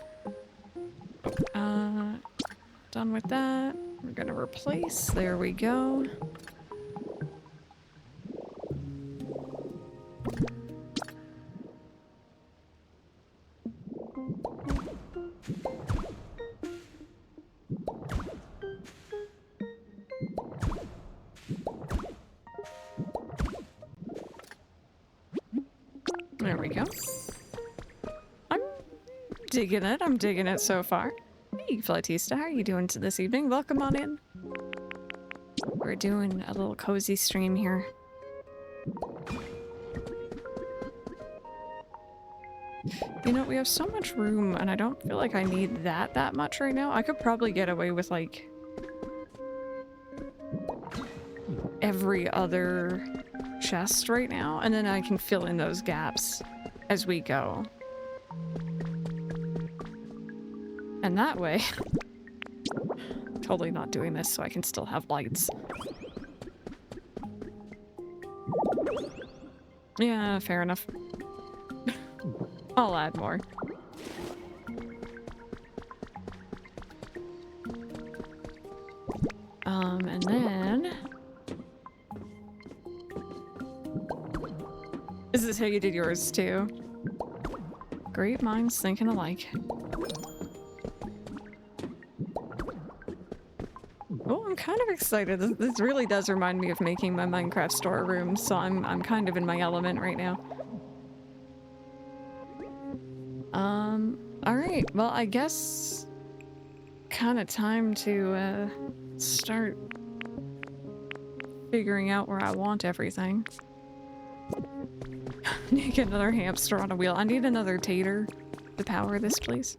Done with that. We're gonna replace. There we go. There we go. I'm digging it so far. Hey, Flatista, how are you doing this evening? Welcome on in. We're doing a little cozy stream here. You know, we have so much room, and I don't feel like I need that much right now. I could probably get away with, like, every other chest right now, and then I can fill in those gaps as we go. And that way, totally not doing this so I can still have lights. Yeah, fair enough. I'll add more. And then... Is this how you did yours too? Great minds thinking alike. Oh, I'm kind of excited. This really does remind me of making my Minecraft storeroom, so I'm kind of in my element right now. Alright, well, I guess kind of time to start figuring out where I want everything. Need to get another hamster on a wheel. I need another tater to power this, please.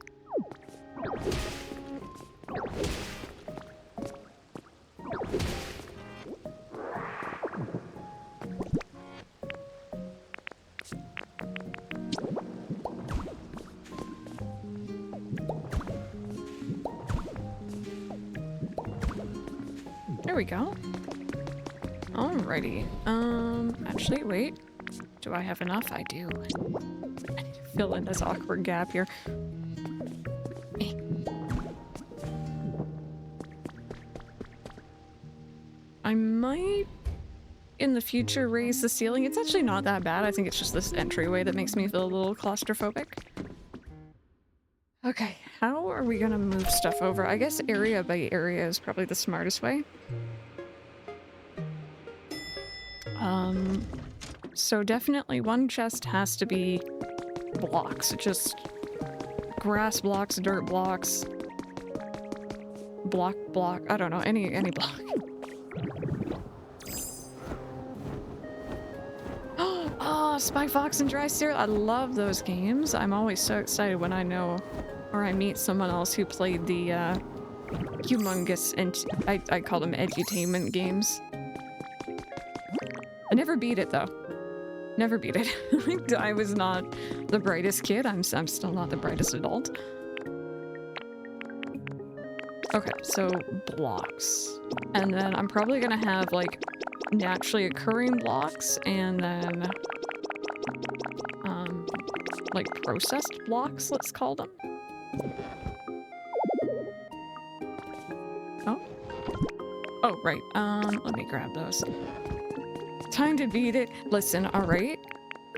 There we go. Alrighty. Actually, wait. Do I have enough? I do. I need to fill in this awkward gap here. I might, in the future, raise the ceiling. It's actually not that bad. I think it's just this entryway that makes me feel a little claustrophobic. Okay, how are we gonna move stuff over? I guess area by area is probably the smartest way. So definitely one chest has to be blocks. Just grass blocks, dirt blocks, block, I don't know, any block. Oh, Spy Fox and Dry Cereal. I love those games. I'm always so excited when I know or I meet someone else who played the humongous, and I call them edutainment games. I never beat it though. Never beat it. I was not the brightest kid. I'm still not the brightest adult. Okay, so blocks. And then I'm probably gonna have like naturally occurring blocks and then like processed blocks, let's call them. Oh, right. Let me grab those. Time to beat it. Listen, alright.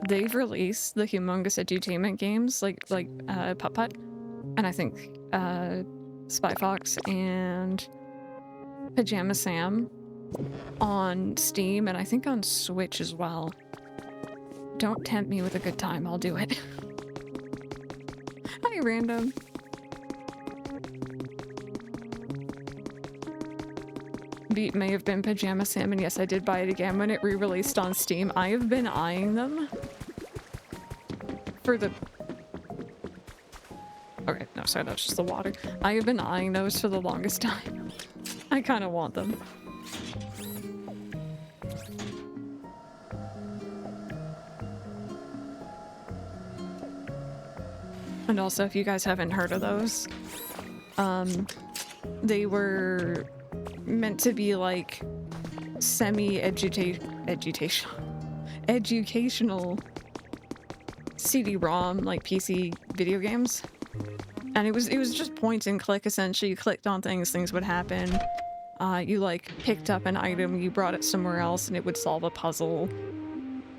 They've released the humongous edutainment games like Putt Putt. And I think Spy Fox and Pajama Sam on Steam, and I think on Switch as well. Don't tempt me with a good time, I'll do it. Hi, random. Beat may have been Pajama Sam, and yes, I did buy it again when it re-released on Steam. I have been eyeing them for the... Okay, no, sorry, that's just the water. I have been eyeing those for the longest time. I kind of want them. And also, if you guys haven't heard of those, they were meant to be like educational CD-ROM, like PC video games. And it was just point and click, essentially. You clicked on things, things would happen. You like picked up an item, you brought it somewhere else, and it would solve a puzzle.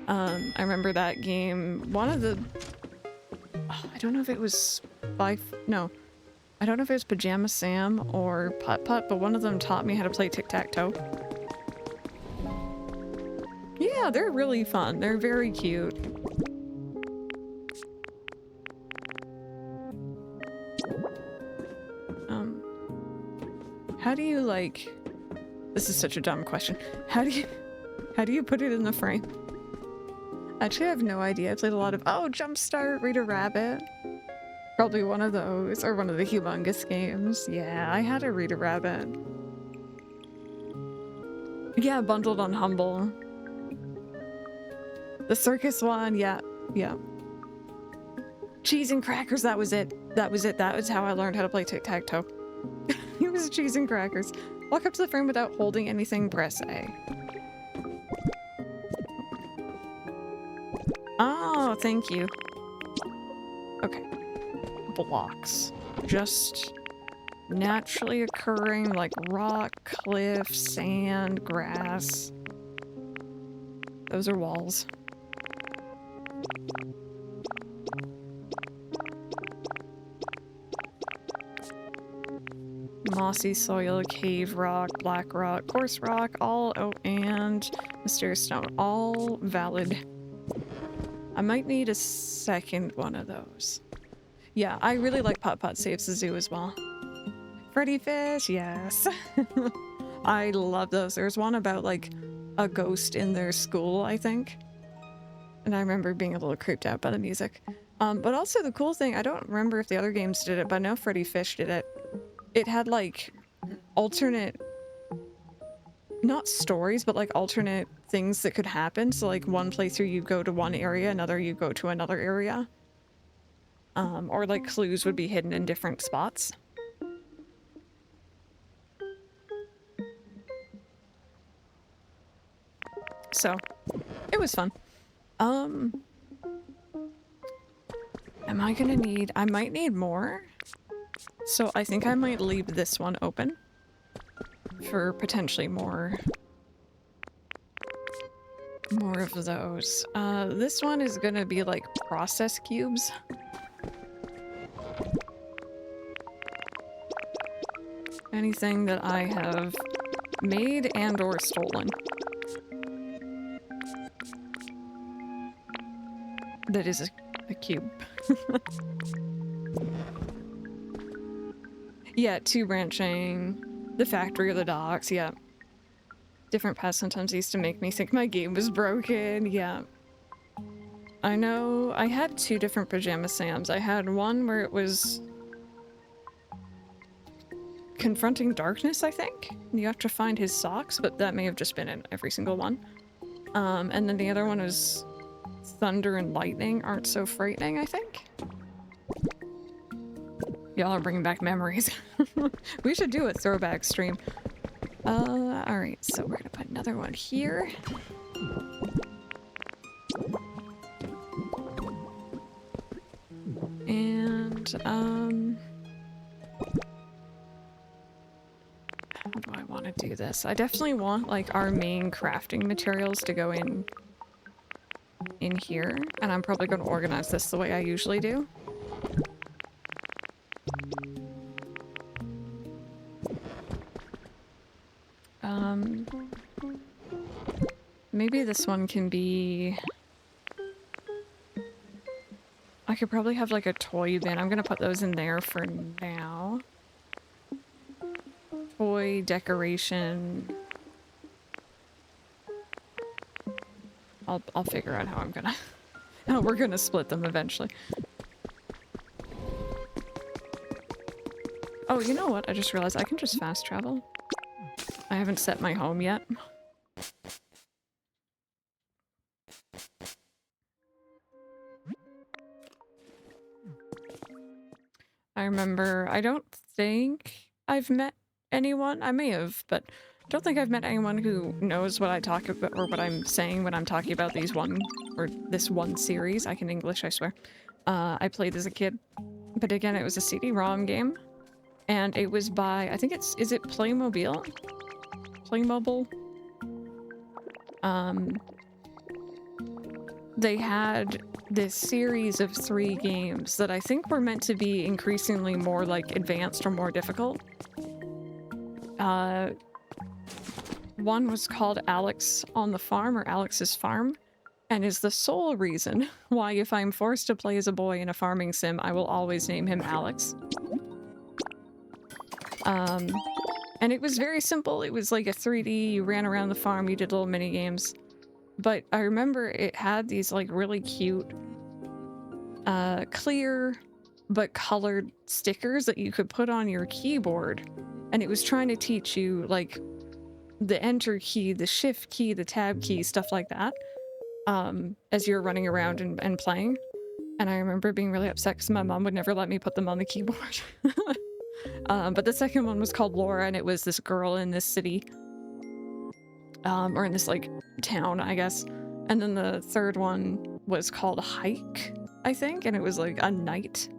I remember that game. One of the... I don't know if it was no. I don't know if it was Pajama Sam or Putt Putt, but one of them taught me how to play tic-tac-toe. Yeah, they're really fun. They're very cute. How do you like... This is such a dumb question. How do you put it in the frame? Actually, I have no idea. I played a lot of... Oh, Jumpstart, Rita Rabbit. Probably one of those, or one of the humongous games. Yeah, I had a Rita Rabbit. Yeah, bundled on Humble. The circus one, yeah, yeah. Cheese and crackers, that was it. That was it. That was how I learned how to play tic-tac-toe. It was cheese and crackers. Walk up to the frame without holding anything, press A. Oh, thank you. Okay. Blocks. Just naturally occurring like rock, cliff, sand, grass. Those are walls. Mossy soil, cave rock, black rock, coarse rock, all and mysterious stone. All valid. I might need a second one of those. Yeah, I really like Putt Putt Saves the Zoo as well. Freddy Fish, yes. I love those. There's one about like a ghost in their school, I think. And I remember being a little creeped out by the music. But also the cool thing, I don't remember if the other games did it, but I know Freddy Fish did it. It had like alternate, not stories, but like alternate things that could happen. So like one playthrough you go to one area, another you go to another area. Or like clues would be hidden in different spots. So it was fun. Am I gonna need, I might need more. So I think I might leave this one open for potentially more of those. This one is gonna be like process cubes. Anything that I have made and or stolen. That is a cube. Yeah, 2 branching, the factory or the docks, yeah. Different paths sometimes used to make me think my game was broken, yeah. I know, I had 2 different Pajama Sams. I had one where it was confronting darkness, I think. You have to find his socks, but that may have just been in every single one. And then the other one was thunder and lightning aren't so frightening, I think. Y'all are bringing back memories. We should do a throwback stream. Alright, so we're gonna put another one here. And, how do I want to do this? I definitely want, like, our main crafting materials to go in here, and I'm probably going to organize this the way I usually do. Maybe this one can be... I could probably have like a toy bin. I'm gonna put those in there for now. Toy, decoration. I'll figure out how I'm gonna... how we're gonna split them eventually. Oh, you know what? I just realized I can just fast travel. I haven't set my home yet. I remember, I don't think I've met anyone, I may have, but I don't think I've met anyone who knows what I talk about or what I'm saying when I'm talking about this one series. I can English, I swear. I played as a kid, but again, it was a CD-ROM game, and it was by, I think is it Playmobil? Playmobil? They had this series of 3 games that I think were meant to be increasingly more like advanced or more difficult. One was called Alex on the Farm, or Alex's Farm, and is the sole reason why if I'm forced to play as a boy in a farming sim, I will always name him Alex. And it was very simple. It was like a 3D, you ran around the farm, you did little mini games. But I remember it had these like really cute, clear but colored stickers that you could put on your keyboard. And it was trying to teach you like the enter key, the shift key, the tab key, stuff like that, as you're running around and playing. And I remember being really upset because my mom would never let me put them on the keyboard. But the second one was called Laura, and it was this girl in this city, or in this like town, I guess. And then the third one was called Hike, I think, and it was like a knight.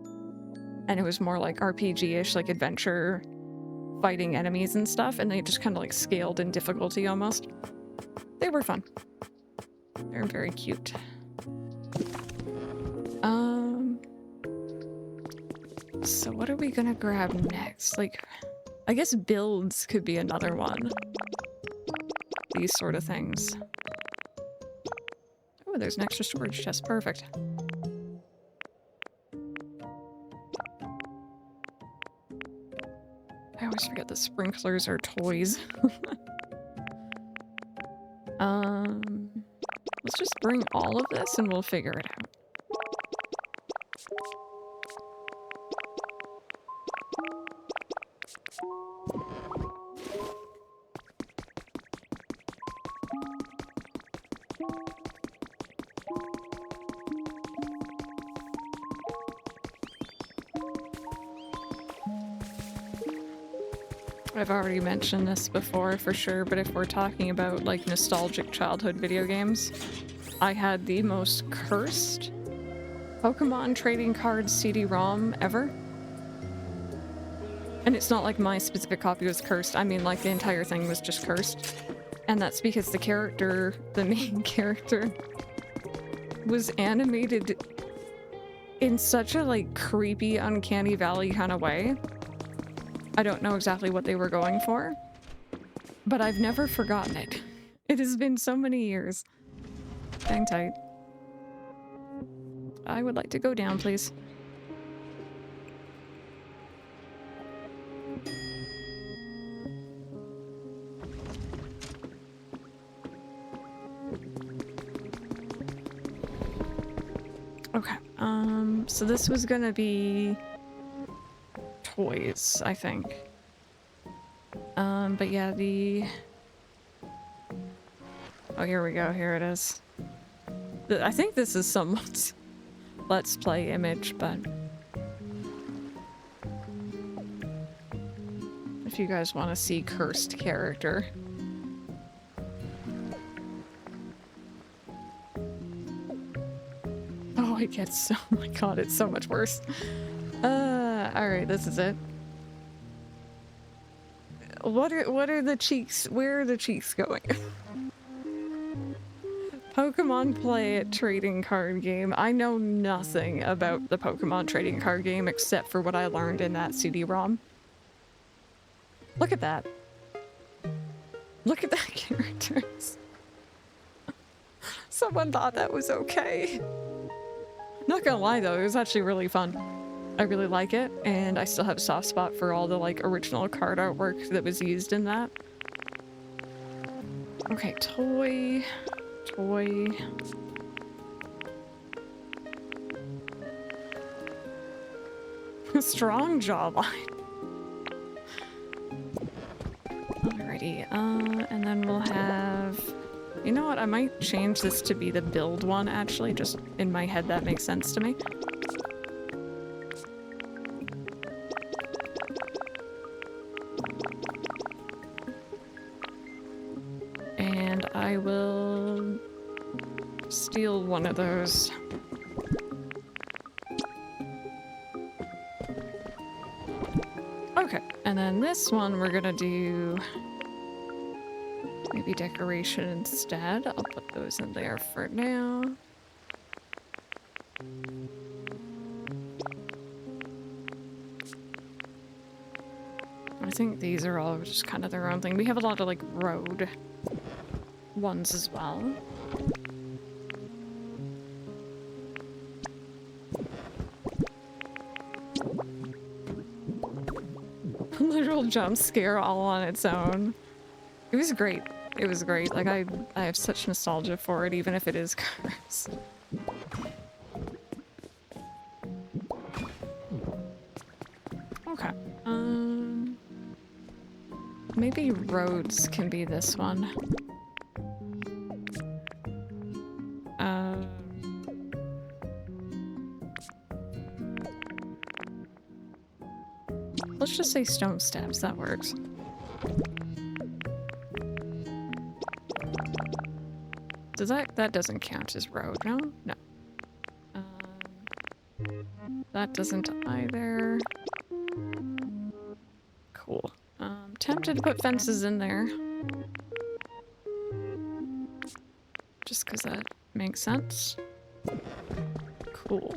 And it was more like RPG-ish, like adventure, fighting enemies and stuff, and they just kind of like scaled in difficulty almost. They were fun. They're very cute. So what are we gonna grab next? Like, I guess builds could be another one. These sort of things. Oh, there's an extra storage chest. Perfect. I always forget that sprinklers are toys. Let's just bring all of this and we'll figure it out. I've already mentioned this before for sure, but if we're talking about like nostalgic childhood video games, I had the most cursed Pokemon trading card CD-ROM ever. And it's not like my specific copy was cursed, I mean like the entire thing was just cursed. And that's because the character, the main character, was animated in such a like creepy, uncanny valley kind of way. I don't know exactly what they were going for, but I've never forgotten it. It has been so many years. Hang tight. I would like to go down, please. Okay, so this was gonna be toys, I think. But yeah, oh, here we go, here it is. I think this is someone's Let's Play image, but if you guys want to see cursed character. Oh, it gets so, oh my god, it's so much worse. Alright, this is it. What are the cheeks? Where are the cheeks going? Pokemon Play It trading card game. I know nothing about the Pokemon trading card game except for what I learned in that CD-ROM. Look at that. Look at that characters. Someone thought that was okay. Not gonna lie though, it was actually really fun. I really like it, and I still have a soft spot for all the like original card artwork that was used in that. Okay, toy. Strong jawline. Alrighty, and then we'll have... You know what, I might change this to be the build one, actually. Just in my head, that makes sense to me. steal one of those. Okay, and then this one we're gonna do maybe decoration instead. I'll put those in there for now. I think these are all just kind of their own thing. We have a lot of like road ones as well. Literal jump scare all on its own. It was great. It was great. Like I have such nostalgia for it, even if it is cars. Okay. Maybe roads can be this one. Let's just say stone steps, that works. Does that doesn't count as road, no? No. That doesn't either. Cool. Tempted to put fences in there. Just because that makes sense. Cool.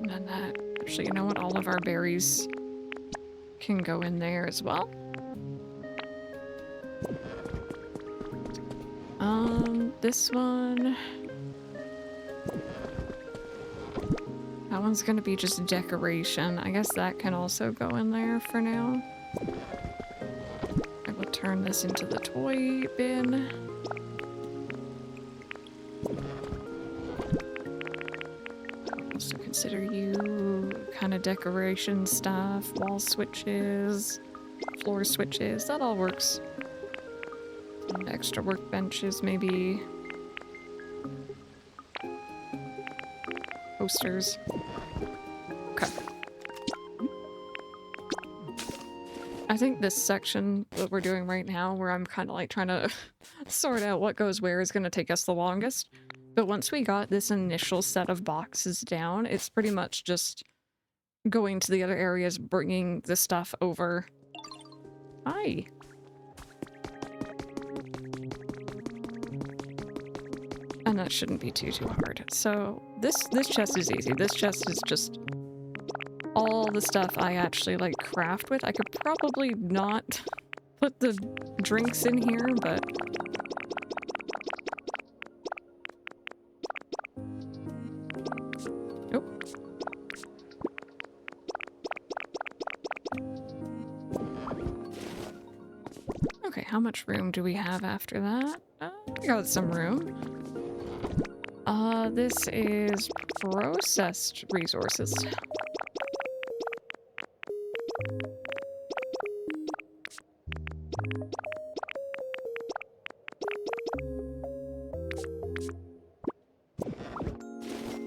And then that, actually, you know what? All of our berries can go in there as well. This one... That one's gonna be just decoration. I guess that can also go in there for now. I will turn this into the toy bin. I'll also consider you kind of decoration stuff, wall switches, floor switches, that all works. Extra workbenches, maybe. Posters. Okay. I think this section that we're doing right now, where I'm kind of like trying to sort out what goes where, is going to take us the longest. But once we got this initial set of boxes down, it's pretty much just going to the other areas, bringing the stuff over. Hi. And that shouldn't be too hard. So this chest is easy. This chest is just all the stuff I actually like craft with. I could probably not put the drinks in here, but oh. Okay, how much room do we have after that? We got some room. This is processed resources.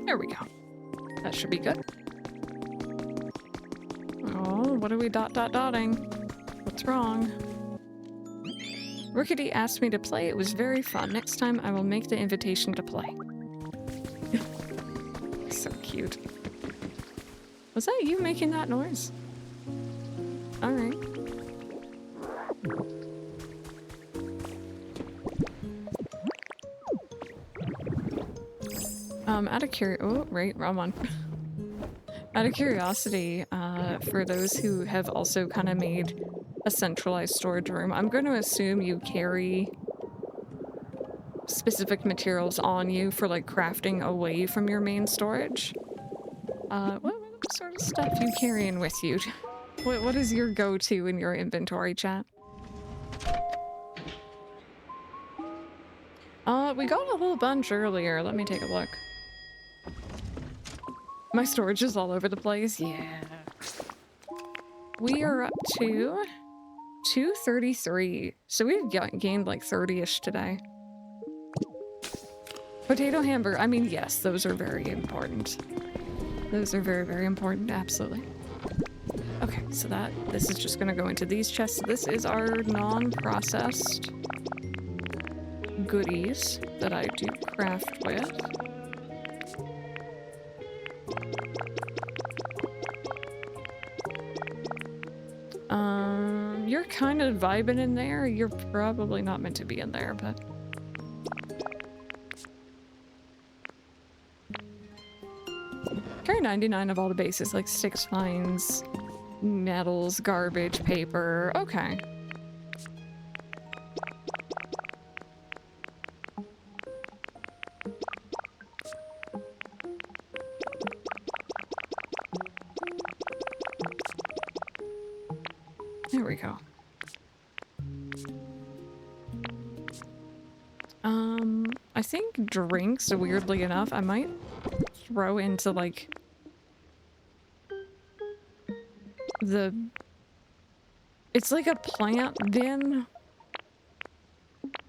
There we go. That should be good. Oh, what are we dotting? What's wrong? Rickety asked me to play. It was very fun. Next time I will make the invitation to play. So cute. Was that you making that noise? Alright. Out of oh, right, wrong one. Out of curiosity, for those who have also kind of made a centralized storage room, I'm going to assume you carry specific materials on you for like crafting away from your main storage. What sort of stuff you carrying with you? What is your go-to in your inventory, chat? We got a whole bunch earlier. Let me take a look. My storage is all over the place. Yeah. We are up to 233. So we've gained like 30-ish today. Potato hamburger. I mean, yes, those are very important. Those are very, very important. Absolutely. Okay, so this is just gonna go into these chests. This is our non-processed goodies that I do craft with. You're kind of vibing in there. You're probably not meant to be in there, but... Carry 99 of all the bases, like sticks, fines, metals, garbage, paper. Okay. There we go. I think drinks, weirdly enough, I might throw into like it's like a plant bin.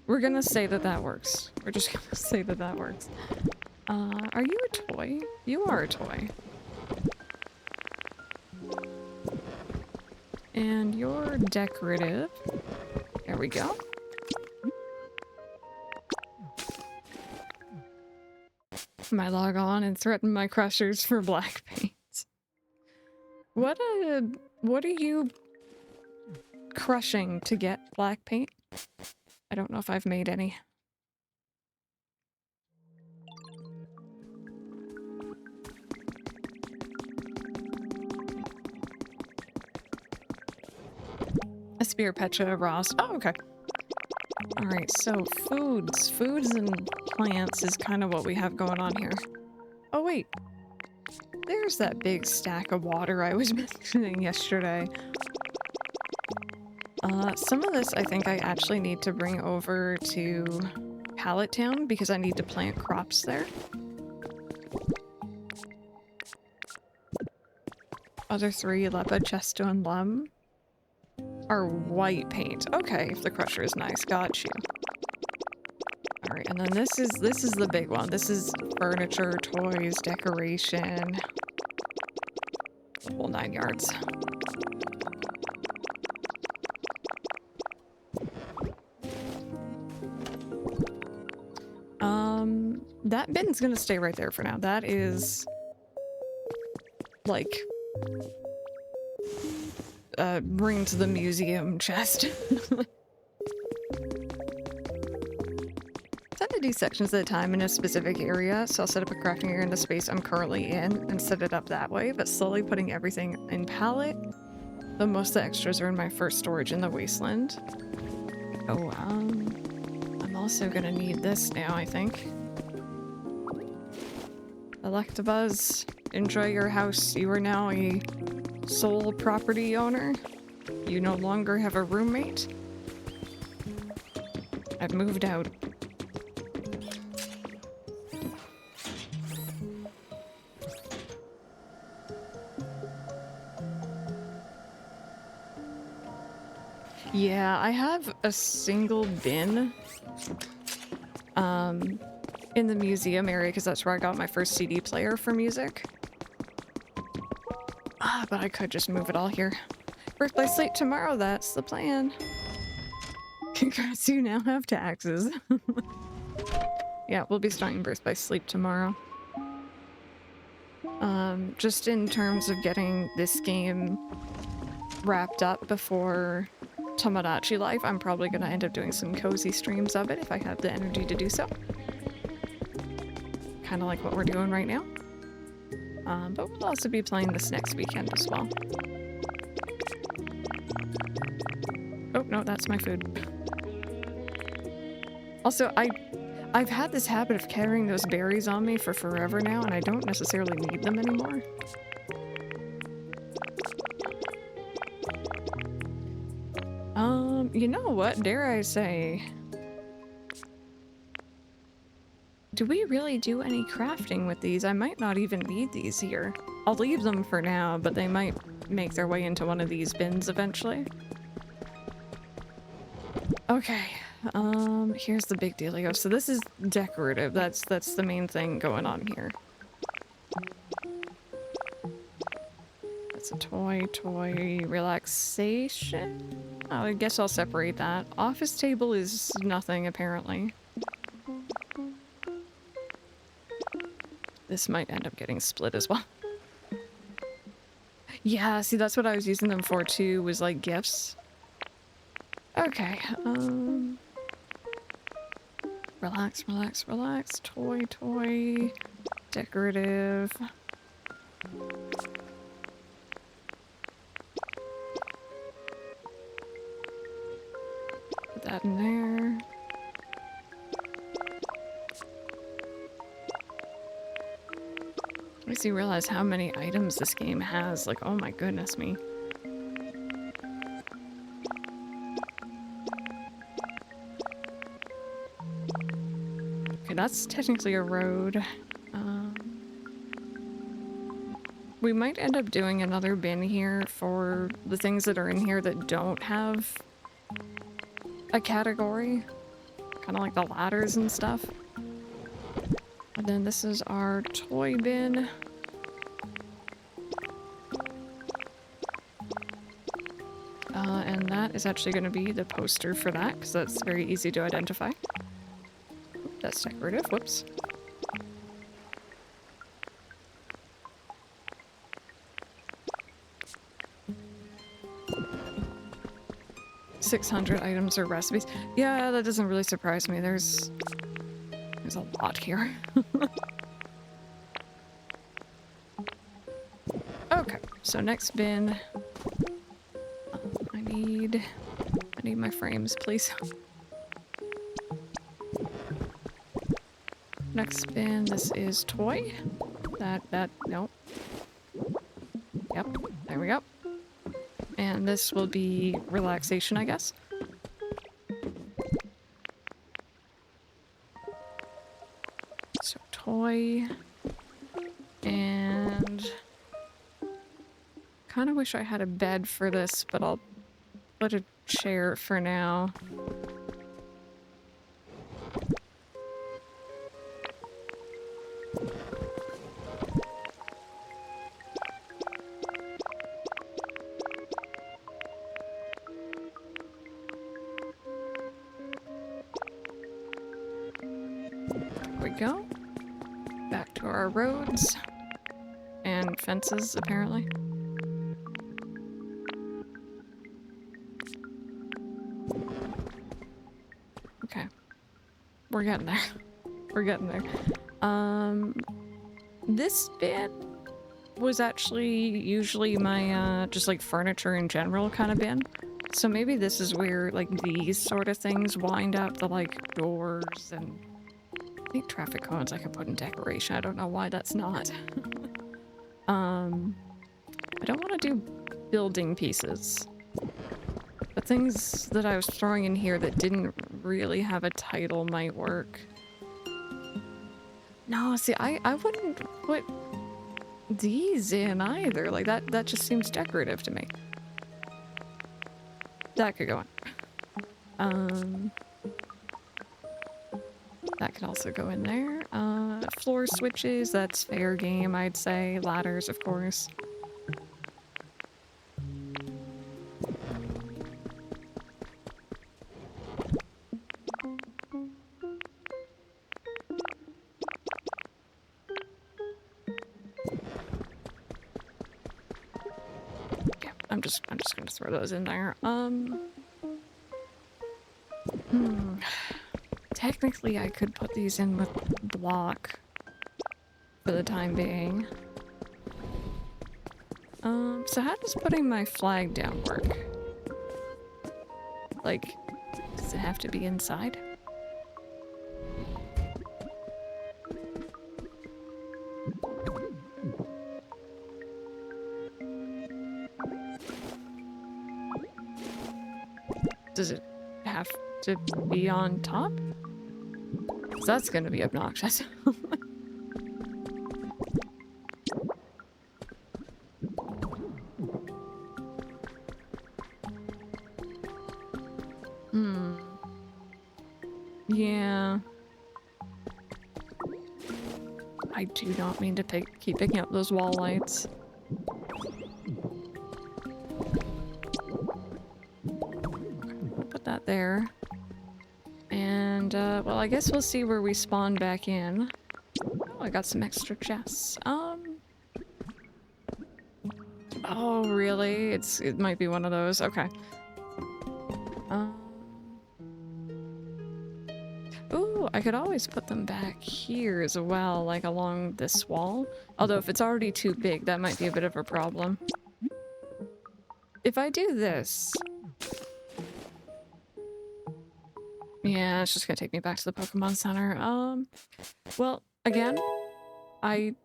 We're gonna say that that works. We're just gonna say that that works. Are you a toy? You are a toy. And you're decorative. There we go. I log on and threaten my crushers for black paint. What are you crushing to get black paint? I don't know if I've made any. A spear petra Ross. Oh, okay. Alright, so foods and plants is kind of what we have going on here. Oh wait, there's that big stack of water I was mentioning yesterday. Some of this I think I actually need to bring over to Pallet Town because I need to plant crops there. Other three, Lepa, Chesto, and Lum, are white paint. Okay, if the crusher is nice, got you. Alright, and then this is the big one. This is furniture, toys, decoration. The whole 9 yards. That bin's gonna stay right there for now. That is like bring to the museum chest. Tend to do sections at a time in a specific area, so I'll set up a crafting area in the space I'm currently in and set it up that way, but slowly putting everything in pallet. Though most of the extras are in my first storage in the wasteland. Oh, I'm also gonna need this now, I think. Electabuzz, enjoy your house. You are now a sole property owner. You no longer have a roommate. I've moved out. Yeah, I have a single bin in the museum area because that's where I got my first CD player for music. But I could just move it all here. Birth by sleep tomorrow, that's the plan. Congrats, you now have taxes. Yeah, we'll be starting Birth by Sleep tomorrow. Just in terms of getting this game wrapped up before Tomodachi Life, I'm probably gonna end up doing some cozy streams of it if I have the energy to do so. Kind of like what we're doing right now. But we'll also be playing this next weekend as well. Oh, no, that's my food. Also, I've had this habit of carrying those berries on me for forever now, and I don't necessarily need them anymore. You know what? Dare I say... Do we really do any crafting with these? I might not even need these here. I'll leave them for now, but they might make their way into one of these bins eventually. Okay, here's the big dealio. So this is decorative. That's the main thing going on here. That's toy, relaxation. Oh, I guess I'll separate that. Office table is nothing, apparently. This might end up getting split as well. Yeah, see, that's what I was using them for too, was like gifts. Okay, relax, relax, relax. Toy, decorative. Put that in there. Makes you realize how many items this game has. Like, oh my goodness me. Okay, that's technically a road. We might end up doing another bin here for the things that are in here that don't have a category. Kind of like the ladders and stuff. And then this is our toy bin. And that is actually going to be the poster for that, because that's very easy to identify. That's decorative, whoops. $600 items or recipes. Yeah, that doesn't really surprise me. There's a lot here. Okay, so next bin. I need my frames, please. Next bin, this is toy. Nope. Yep, there we go. And this will be relaxation, I guess. So toy. And kind of wish I had a bed for this, but I'll put a chair for now. Go back to our roads and fences, apparently. Okay, we're getting there. We're getting there. This bin was actually usually my just like furniture in general kind of bin, so maybe this is where like these sort of things wind up, the like doors and I think traffic cones I could put in decoration. I don't know why that's not. I don't want to do building pieces. The things that I was throwing in here that didn't really have a title might work. No, see, I wouldn't put these in either. Like that just seems decorative to me. That could go in. That could also go in there. Floor switches, that's fair game, I'd say. Ladders, of course. Yeah, I'm just gonna throw those in there. Technically, I could put these in with block for the time being. So how does putting my flag down work? Like, does it have to be inside? Does it have to be on top? That's gonna be obnoxious. Yeah. I do not mean to keep picking up those wall lights. that there. And, well, I guess we'll see where we spawn back in. Oh, I got some extra chests. Oh, really? It might be one of those. Okay. Ooh, I could always put them back here as well, like along this wall. Although if it's already too big, that might be a bit of a problem. If I do this... Yeah, it's just gonna take me back to the Pokemon Center. Well, again, I...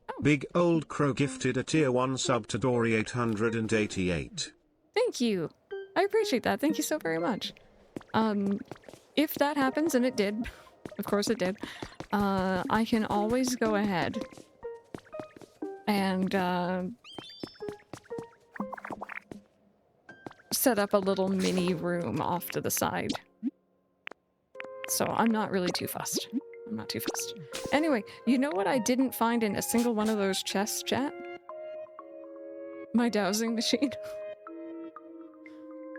Oh. Big Old Crow gifted a tier 1 sub to Dory 888. Thank you! I appreciate that. Thank you so very much. If that happens, and it did, of course it did, I can always go ahead and, set up a little mini room off to the side. So I'm not really too fussed. I'm not too fussed. Anyway, you know what I didn't find in a single one of those chests, chat? My dowsing machine.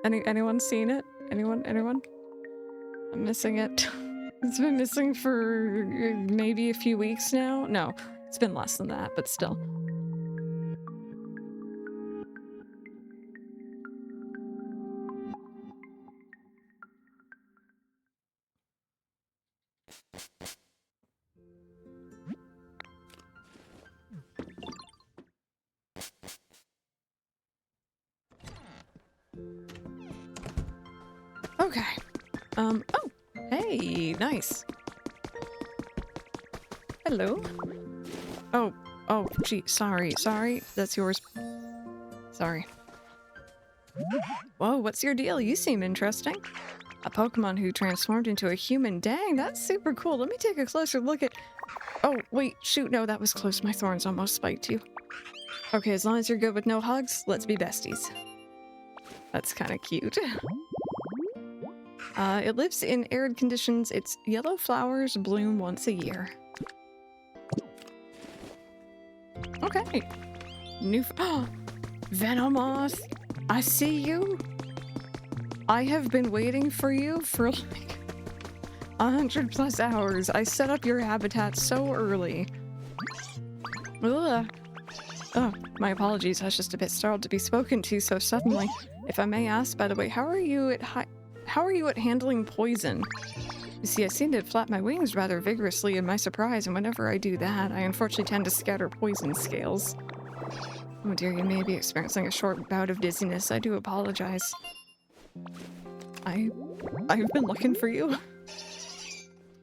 Anyone seen it? Anyone? I'm missing it. It's been missing for maybe a few weeks now. No, it's been less than that, but still. Okay. Oh, hey, nice. Hello. Oh, gee, sorry, that's yours. Sorry. Whoa, what's your deal? You seem interesting. A Pokemon who transformed into a human. Dang, that's super cool. Let me take a closer look at... Oh, wait, shoot, no, that was close. My thorns almost spiked you. Okay, as long as you're good with no hugs, let's be besties. That's kind of cute. It lives in arid conditions. Its yellow flowers bloom once a year. Okay. New... Venomoth! I see you! I have been waiting for you for like 100+ hours. I set up your habitat so early. Ugh. Oh, my apologies. I was just a bit startled to be spoken to so suddenly. If I may ask, by the way, how are you at handling poison? You see, I seem to flap my wings rather vigorously in my surprise, and whenever I do that, I unfortunately tend to scatter poison scales. Oh dear, you may be experiencing a short bout of dizziness. I do apologize. I've been looking for you.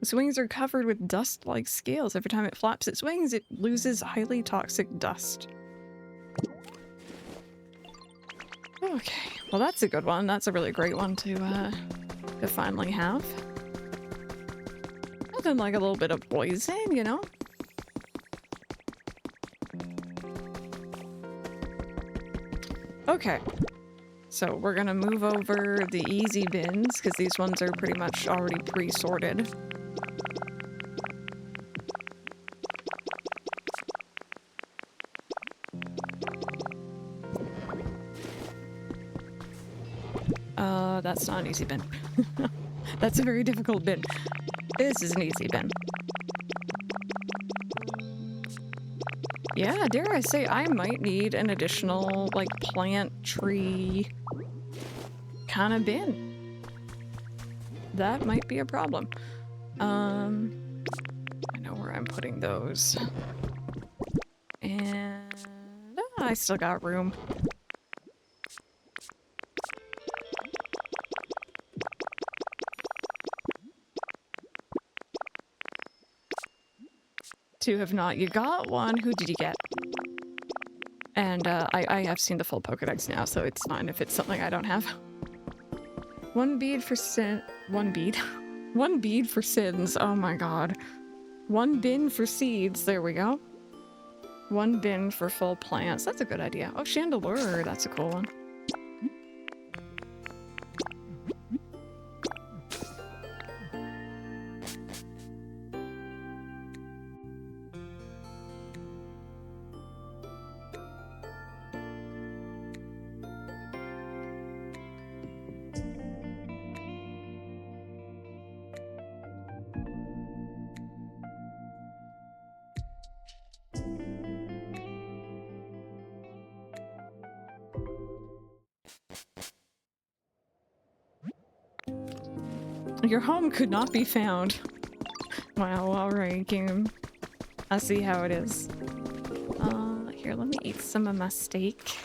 Its wings are covered with dust-like scales. Every time it flaps its wings, it loses highly toxic dust. Okay, well that's a good one. That's a really great one to finally have. Nothing like a little bit of poison, you know? Okay, so we're gonna move over the easy bins, because these ones are pretty much already pre-sorted. That's not an easy bin. That's a very difficult bin. This is an easy bin. Yeah, dare I say, I might need an additional, like, plant tree kind of bin. That might be a problem. I know where I'm putting those. And I still got room. Two have not. You got one. Who did you get? And I have seen the full Pokedex now, so it's fine if it's something I don't have. One bead for sin. One bead? One bead for sins. Oh my god. One bin for seeds. There we go. One bin for full plants. That's a good idea. Oh, Chandelure. That's a cool one. Your home could not be found. Wow, alright, game. I see how it is. Here, let me eat some of my steak.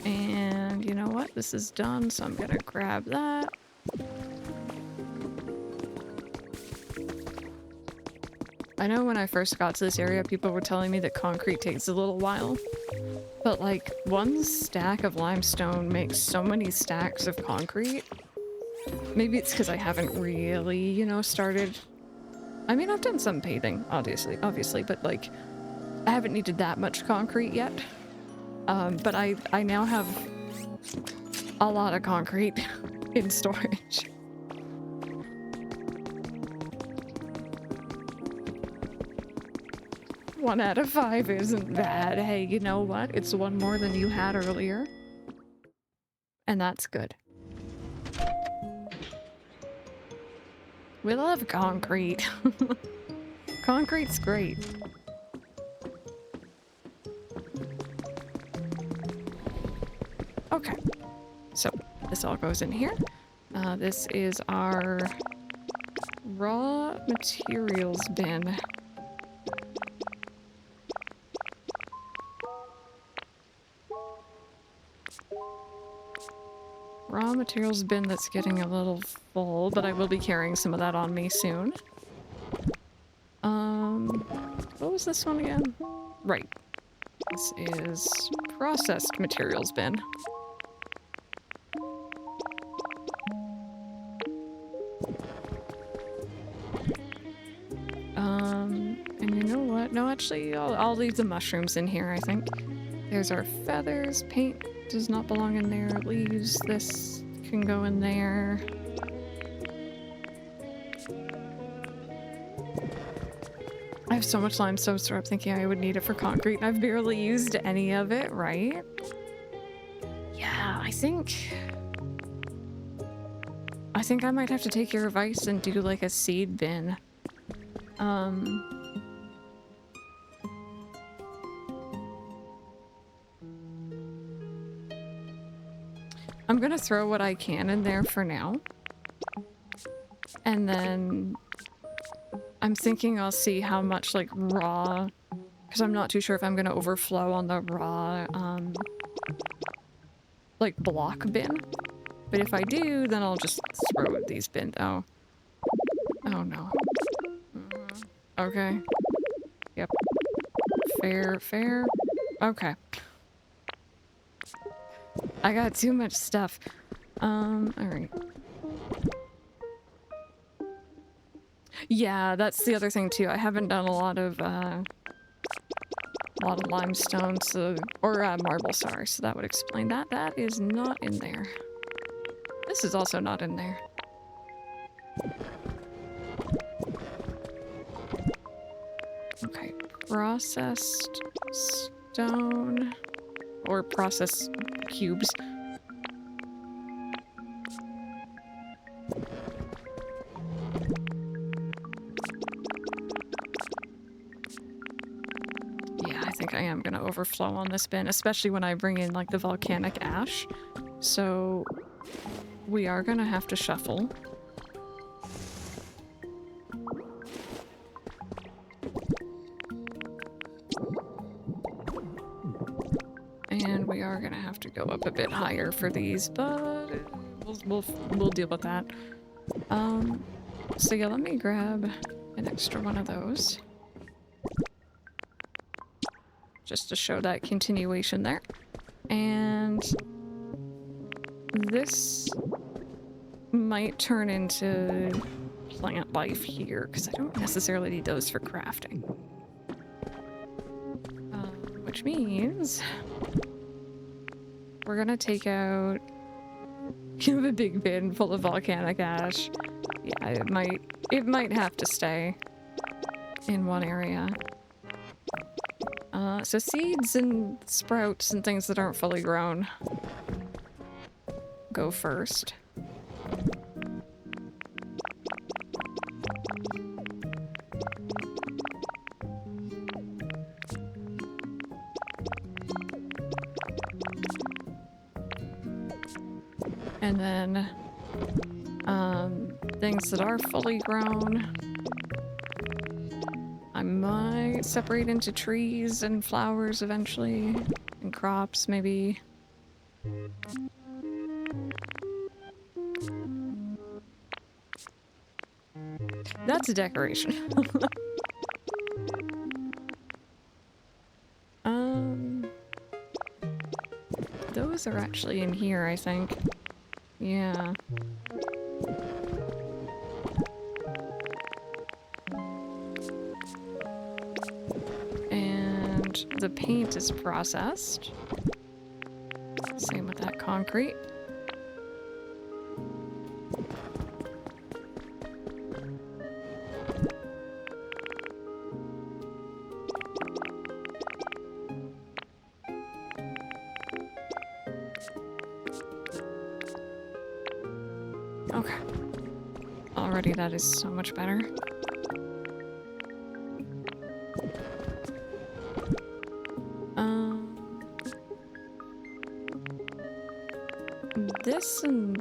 And you know what? This is done, so I'm gonna grab that. I know when I first got to this area, people were telling me that concrete takes a little while. But like, one stack of limestone makes so many stacks of concrete. Maybe it's because I haven't really, you know, started... I mean, I've done some paving, obviously, but like, I haven't needed that much concrete yet. But I now have a lot of concrete in storage. One out of 5 isn't bad. Hey, you know what? It's one more than you had earlier. And that's good. We love concrete. Concrete's great. Okay. So, this all goes in here. This is our raw materials bin. Raw materials bin that's getting a little full, but I will be carrying some of that on me soon. What was this one again? Right. This is processed materials bin. And you know what? No, actually, I'll leave the mushrooms in here, I think. There's our feathers. Paint does not belong in there. Leaves, this can go in there. I have so much limestone syrup thinking I would need it for concrete, and I've barely used any of it, right? Yeah, I think I might have to take your advice and do like a seed bin. I'm gonna throw what I can in there for now. And then I'm thinking I'll see how much like raw, because I'm not too sure if I'm gonna overflow on the raw like block bin. But if I do, then I'll just throw these bins. Oh no. Okay. Yep. Fair. Okay. I got too much stuff. Alright. Yeah, that's the other thing too. I haven't done a lot of limestone, so, or marble, sorry, so that would explain that. That is not in there. This is also not in there. Okay, processed stone, or processed cubes. Yeah, I think I am gonna overflow on this bin, especially when I bring in like the volcanic ash. So we are gonna have to shuffle. And we are gonna have to go up a bit higher for these, but we'll deal with that. So yeah, let me grab an extra one of those. Just to show that continuation there. And this might turn into plant life here, because I don't necessarily need those for crafting. Which means we're gonna take out a big bin full of volcanic ash. Yeah, it might have to stay in one area. So seeds and sprouts and things that aren't fully grown go first. And then things that are fully grown, I might separate into trees and flowers eventually, and crops maybe. That's a decoration. Those are actually in here, I think. Yeah. And the paint is processed. Same with that concrete. Okay. Already that is so much better.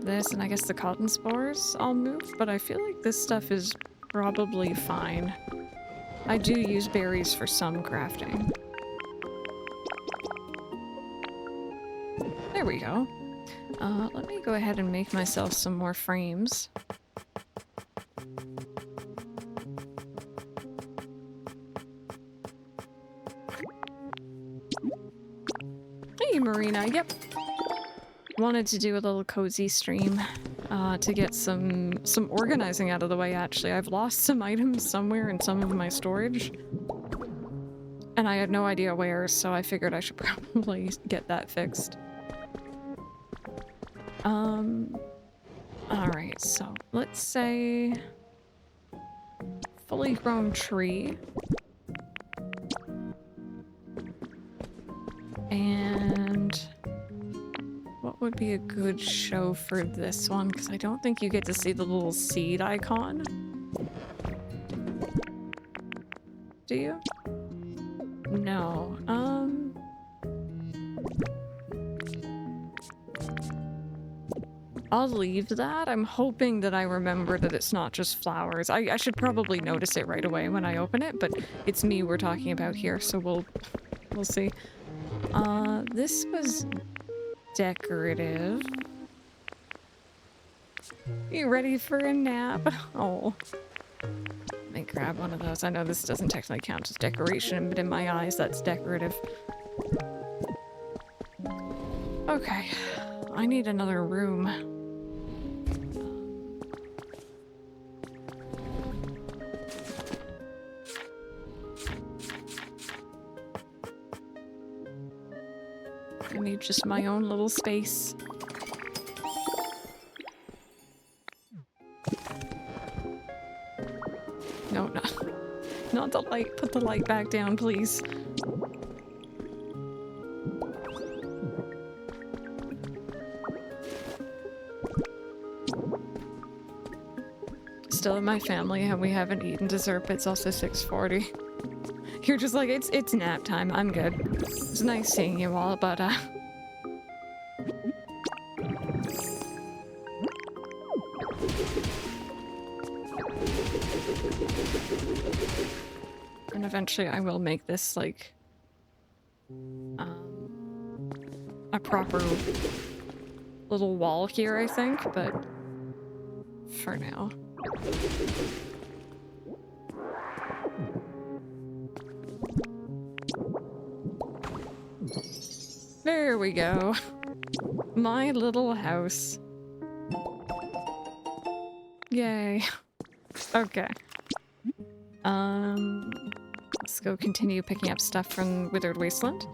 This, and I guess the cotton spores I'll move, but I feel like this stuff is probably fine. I do use berries for some crafting. There we go. Let me go ahead and make myself some more frames. Hey, Marina. Yep. Wanted to do a little cozy stream to get some organizing out of the way, actually. I've lost some items somewhere in some of my storage, and I had no idea where, so I figured I should probably get that fixed. Alright, so let's say fully grown tree. And what would be a good show for this one? Because I don't think you get to see the little seed icon. Do you? No. I'll leave that. I'm hoping that I remember that it's not just flowers. I should probably notice it right away when I open it, but it's me we're talking about here, so we'll see. This was decorative. You ready for a nap? Oh. Let me grab one of those. I know this doesn't technically count as decoration, but in my eyes, that's decorative. Okay. I need another room. I need just my own little space. No, not the light. Put the light back down, please. Still in my family and we haven't eaten dessert, but it's also 6:40. You're just like, it's nap time. I'm good. It's nice seeing you all, but and eventually I will make this like a proper little wall here, I think, but for now. There we go. My little house. Yay. Okay. Let's go continue picking up stuff from Withered Wasteland.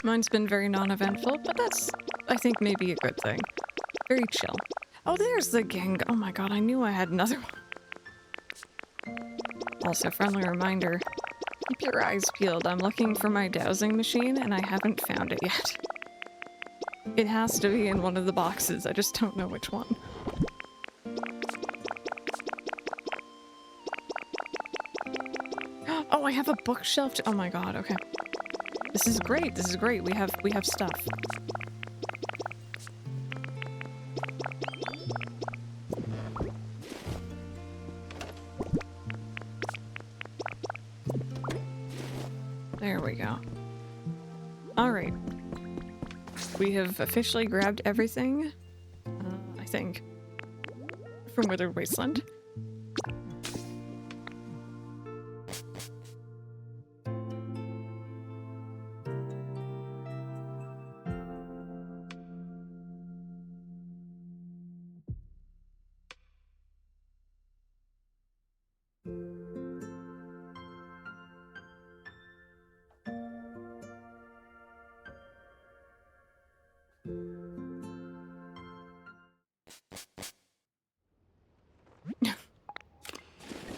Mine's been very non-eventful, but that's, I think, maybe a good thing. Very chill. Oh, there's the gang. Oh my god, I knew I had another one. Also, friendly reminder, keep your eyes peeled. I'm looking for my dowsing machine, and I haven't found it yet. It has to be in one of the boxes. I just don't know which one. Oh, I have a bookshelf. Oh my god, okay. This is great. This is great. We have stuff. There we go. All right. We have officially grabbed everything, I think, from Withered Wasteland.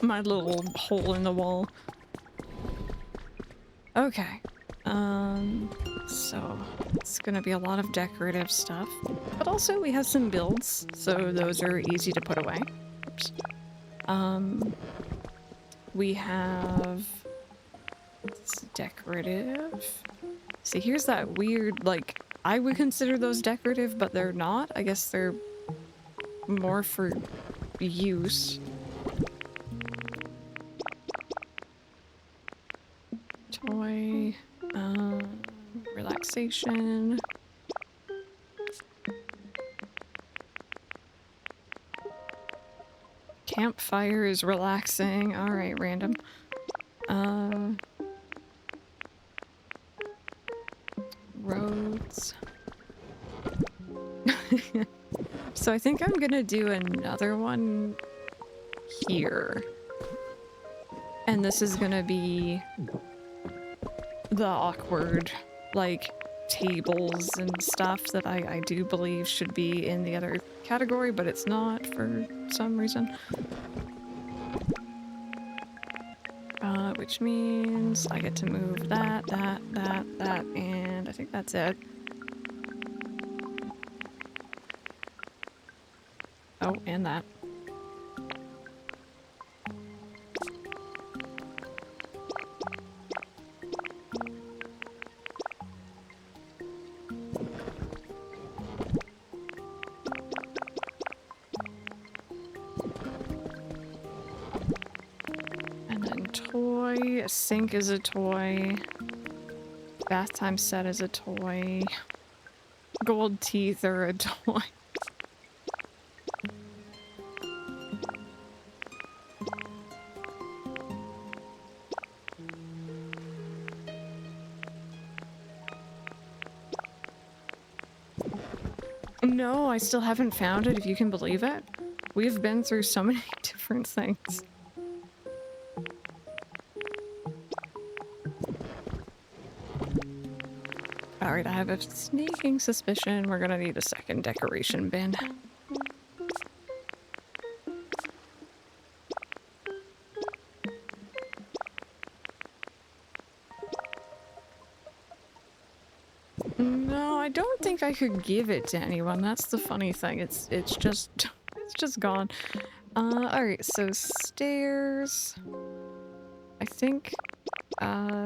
My little hole in the wall. Okay. So it's gonna be a lot of decorative stuff, but also we have some builds, so those are easy to put away. Oops. We have this decorative. See, here's that weird, like, I would consider those decorative, but they're not. I guess they're more for use. Toy, relaxation. Campfire is relaxing. All right, random. Roads. So I think I'm gonna do another one here. And this is gonna be the awkward, like, tables and stuff that I do believe should be in the other category, but it's not for some reason. Which means I get to move that, and I think that's it. Oh, and that. Sink is a toy. Bath time set is a toy. Gold teeth are a toy. No, I still haven't found it, if you can believe it. We've been through so many different things. Alright, I have a sneaking suspicion we're gonna need a second decoration bin. No, I don't think I could give it to anyone. That's the funny thing. It's just gone. Alright, so stairs. I think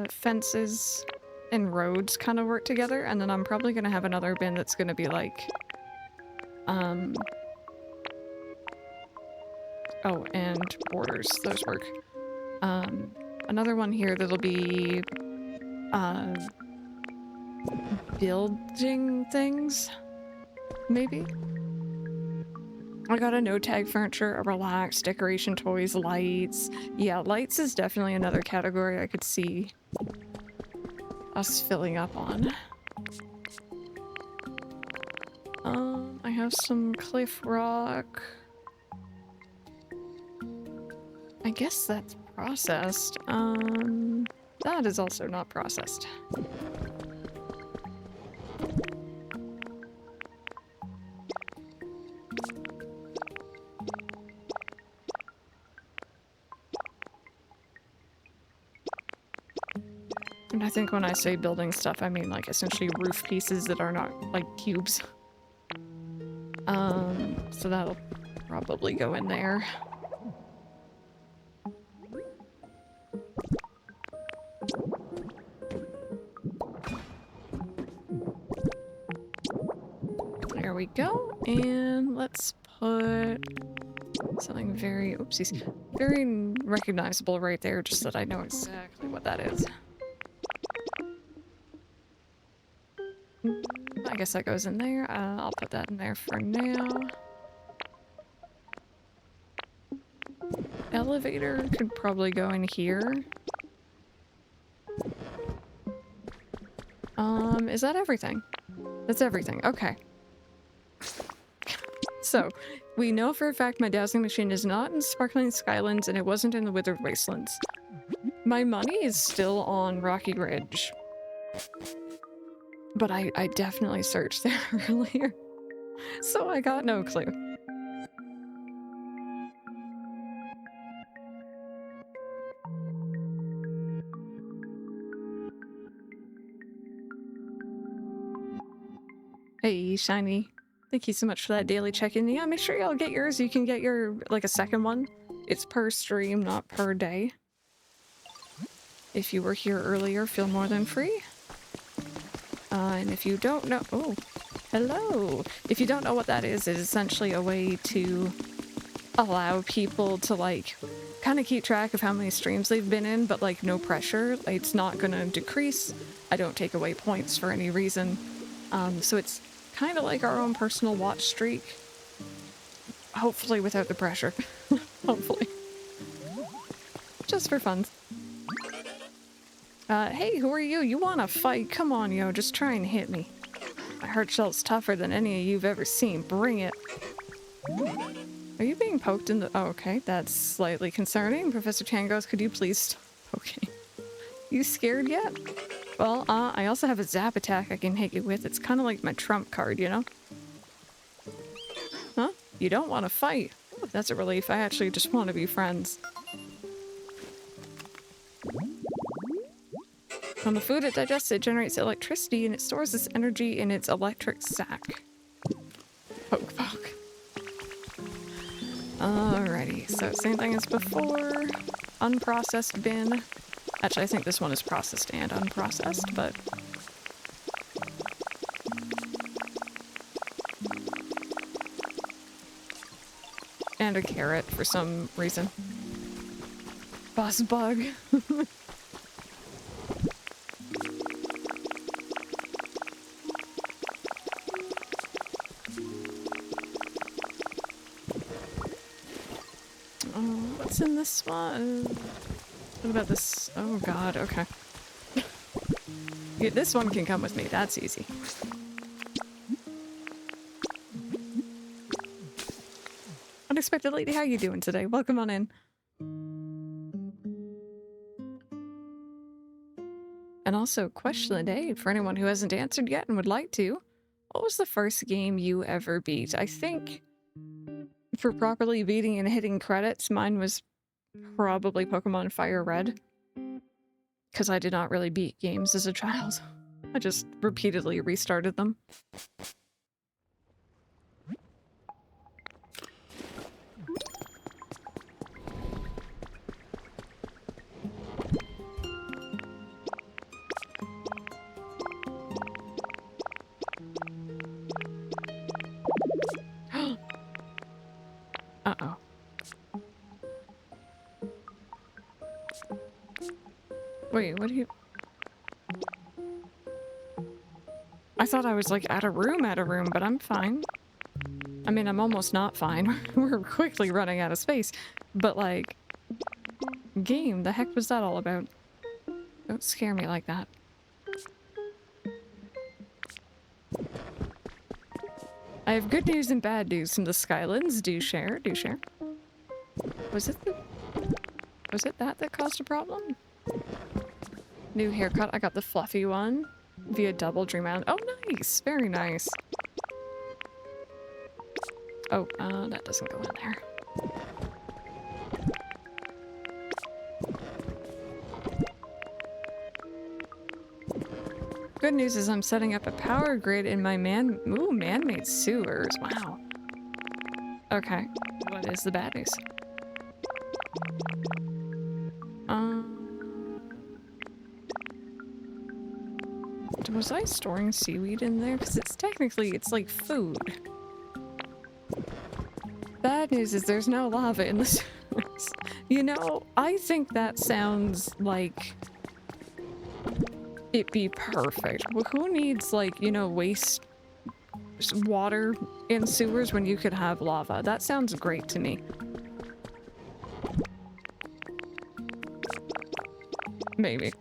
fences and roads kind of work together, and then I'm probably gonna have another bin that's gonna be like oh, and borders, those work. Another one here that'll be building things, maybe. I got a no tag furniture, a relax, decoration toys, lights. Yeah, lights is definitely another category I could see us filling up on. I have some cliff rock. I guess that's processed. That is also not processed. And I think when I say building stuff, I mean like essentially roof pieces that are not like cubes. So that'll probably go in there. There we go. And let's put something very, oopsies, very recognizable right there, just so that I know exactly what that is. I guess that goes in there. I'll put that in there for now. Elevator could probably go in here. Is that everything? That's everything. Okay. So, we know for a fact my dowsing machine is not in Sparkling Skylands and it wasn't in the Withered Wastelands. My money is still on Rocky Ridge. But I definitely searched there earlier. So I got no clue. Hey, Shiny. Thank you so much for that daily check-in. Yeah, make sure y'all get yours. You can get your, like, a second one. It's per stream, not per day. If you were here earlier, feel more than free. And if you don't know... Oh, hello! If you don't know what that is, it's essentially a way to allow people to, like, kind of keep track of how many streams they've been in, but, like, no pressure. It's not gonna decrease. I don't take away points for any reason. So it's kind of like our own personal watch streak. Hopefully without the pressure. Hopefully. Just for fun. Hey, who are you? You wanna fight? Come on, yo, just try and hit me. My heart shell's tougher than any of you've ever seen. Bring it. Are you being poked in the... Oh, okay, that's slightly concerning. Professor Chan goes, could you please stop poking? You scared yet? Well, I also have a zap attack I can hit you with. It's kind of like my trump card, you know? Huh? You don't want to fight? Oh, that's a relief. I actually just want to be friends. When the food it digests, it generates electricity and it stores this energy in its electric sac. Poke poke. Alrighty, so same thing as before. Unprocessed bin. Actually, I think this one is processed and unprocessed, but... And a carrot for some reason. Boss bug. What's in this one? What about this? Oh god, okay. Yeah, this one can come with me, that's easy. Unexpected lady, how you doing today? Welcome on in. And also, question of the day, for anyone who hasn't answered yet and would like to, what was the first game you ever beat? I think, for properly beating and hitting credits, mine was probably Pokemon Fire Red. Because I did not really beat games as a child. I just repeatedly restarted them. Uh-oh. Wait, what do you... I thought I was like at a room, but I'm fine. I mean, I'm almost not fine. We're quickly running out of space. But like... Game, the heck was that all about? Don't scare me like that. I have good news and bad news from the Skylands. Do share, do share. Was it that caused a problem? New haircut. I got the fluffy one via Double Dream Island. Oh, nice. Very nice. Oh, that doesn't go in there. Good news is I'm setting up a power grid in my man-made sewers. Wow. Okay. What is the bad news? Was I storing seaweed in there? Because it's like food. Bad news is there's no lava in the sewers. You know, I think that sounds like it'd be perfect. Well, who needs, like, you know, waste water in sewers when you could have lava? That sounds great to me. Maybe.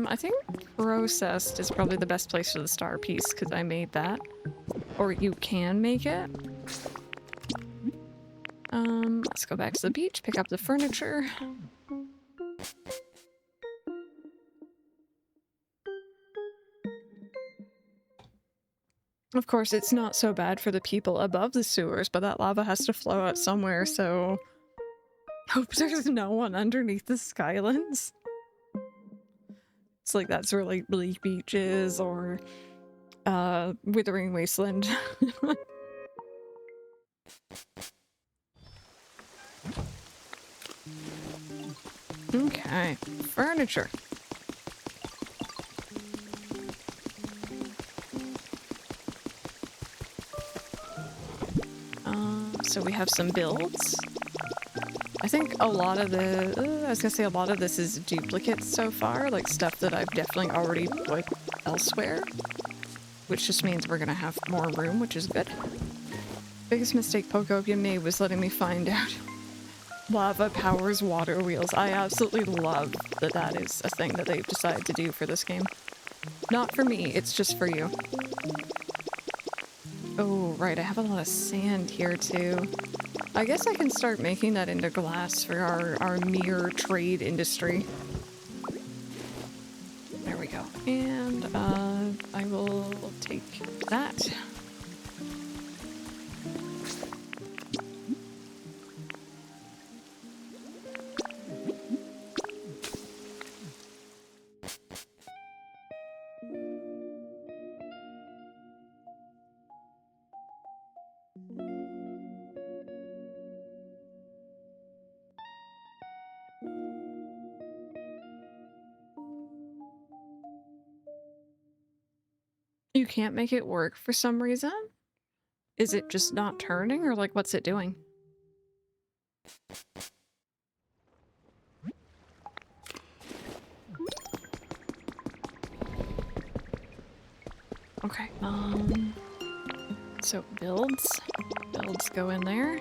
I think processed is probably the best place for the star piece because I made that. Or you can make it. Let's go back to the beach, pick up the furniture. Of course, it's not so bad for the people above the sewers, but that lava has to flow out somewhere, so hope there's no one underneath the Skylands. It's like that's where like Bleak Beach is, or Withering Wasteland. Okay, furniture. So we have some builds. I think a lot of I was gonna say a lot of this is duplicates so far, like stuff that I've definitely already put elsewhere, which just means we're gonna have more room, which is good. Biggest mistake Pokopia made was letting me find out lava powers water wheels. I absolutely love that that is a thing that they've decided to do for this game. Not for me, it's just for you. Oh, right, I have a lot of sand here too. I guess I can start making that into glass for our mere trade industry. There we go. And I will take that. You can't make it work for some reason? Is it just not turning, or like what's it doing? Okay, so builds go in there.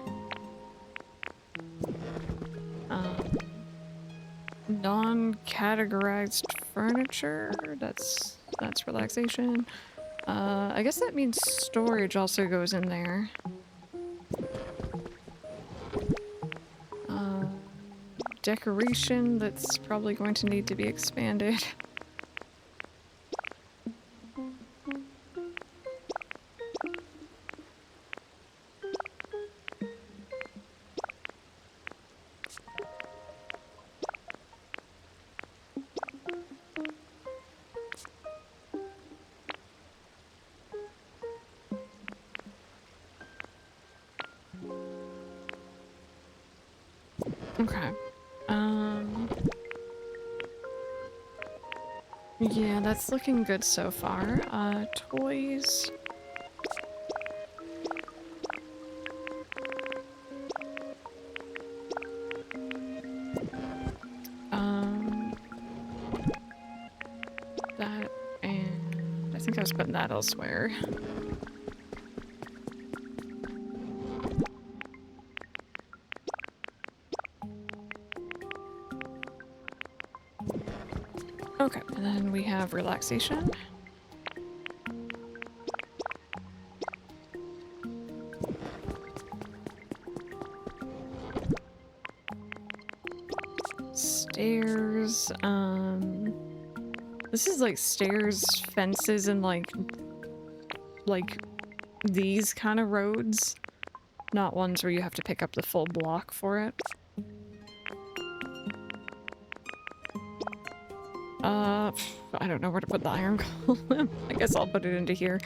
Non-categorized furniture, that's relaxation. I guess that means storage also goes in there. Decoration, that's probably going to need to be expanded. Okay. Yeah, that's looking good so far. Toys. think I was putting that elsewhere. Okay, and then we have relaxation. Stairs, this is like stairs, fences, and like these kind of roads, not ones where you have to pick up the full block for it. I don't know where to put the iron golem. I guess I'll put it into here.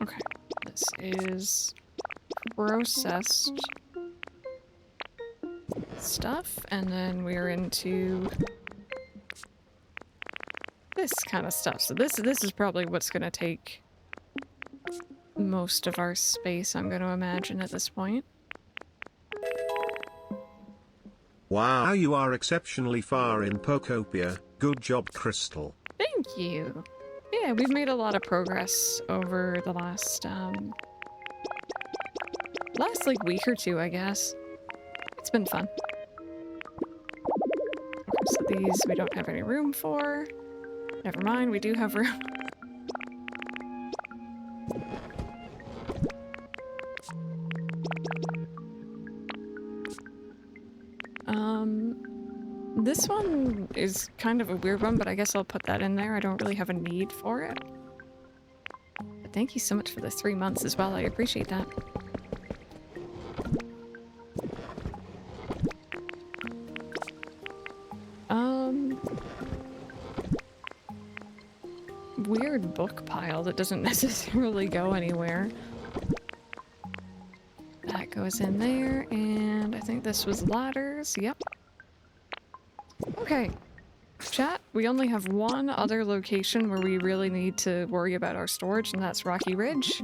Okay, this is processed stuff, and then we're into this kind of stuff. So this is probably what's gonna take most of our space, I'm gonna imagine, at this point. Wow, you are exceptionally far in Pokopia. Good job, Crystal. Thank you. Yeah, we've made a lot of progress over the last like week or two, I guess. It's been fun. Okay, so these we don't have any room for. Never mind, we do have room. This one is kind of a weird one, but I guess I'll put that in there. I don't really have a need for it. But thank you so much for the 3 months as well. I appreciate that. Weird book pile that doesn't necessarily go anywhere. That goes in there, and I think this was ladders. Yep. Okay. Chat, we only have one other location where we really need to worry about our storage, and that's Rocky Ridge.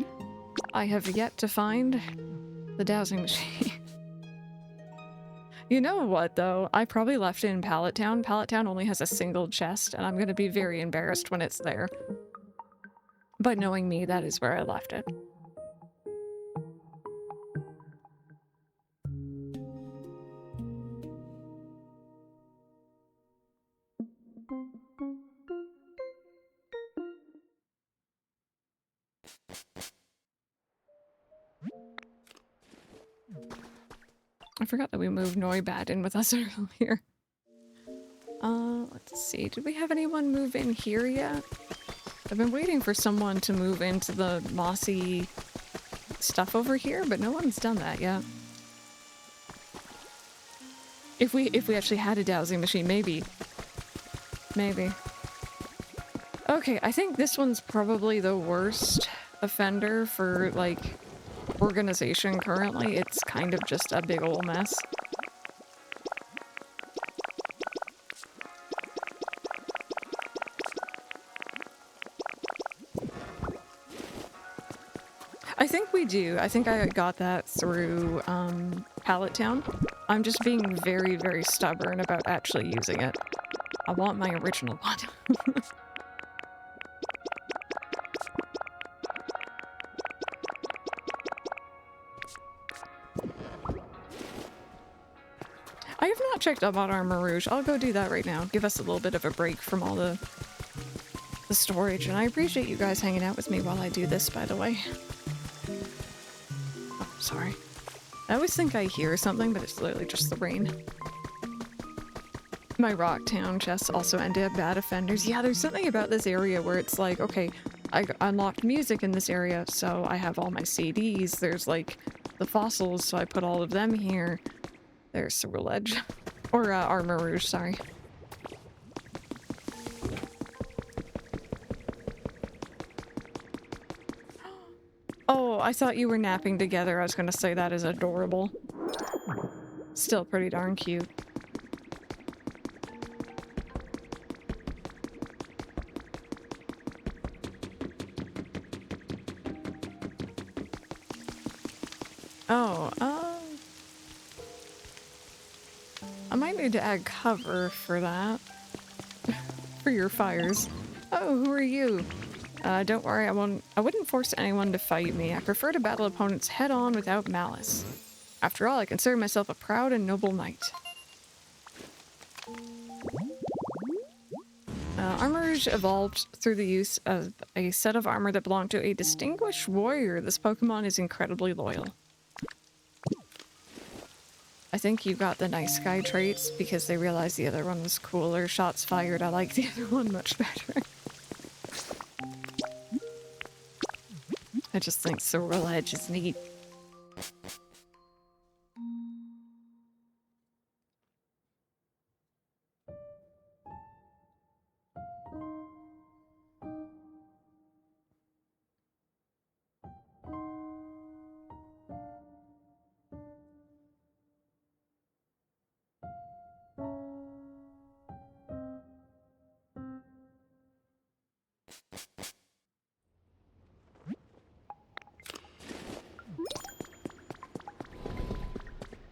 I have yet to find the dowsing machine. You know what, though? I probably left it in Pallet Town. Pallet Town only has a single chest, and I'm gonna be very embarrassed when it's there. But knowing me, that is where I left it. I forgot that we moved Noibat in with us earlier. Let's see. Did we have anyone move in here yet? I've been waiting for someone to move into the mossy stuff over here, but no one's done that yet. If we actually had a dowsing machine, maybe. Maybe. Okay, I think this one's probably the worst offender for, like, organization currently. It's kind of just a big ol' mess. I think we do. I think I got that through Pallet Town. I'm just being very, very stubborn about actually using it. I want my original one. I have not checked up on our Marouge. I'll go do that right now. Give us a little bit of a break from all the storage. And I appreciate you guys hanging out with me while I do this, by the way. Oh, sorry. I always think I hear something, but it's literally just the rain. My Rocktown chests also ended up bad offenders. Yeah, there's something about this area where it's like, okay, I unlocked music in this area, so I have all my CDs. There's like the fossils, so I put all of them here. There's Ceruledge. Or Armor Rouge, sorry. Oh, I thought you were napping together. I was gonna say that is adorable. Still pretty darn cute. Oh, I might need to add cover for that. For your fires. Oh, who are you? Don't worry, I wouldn't force anyone to fight me. I prefer to battle opponents head on without malice. After all, I consider myself a proud and noble knight. Armors evolved through the use of a set of armor that belonged to a distinguished warrior. This Pokemon is incredibly loyal. I think you got the nice guy traits because they realized the other one was cooler. Shots fired, I like the other one much better. I just think Sorrel Edge is neat.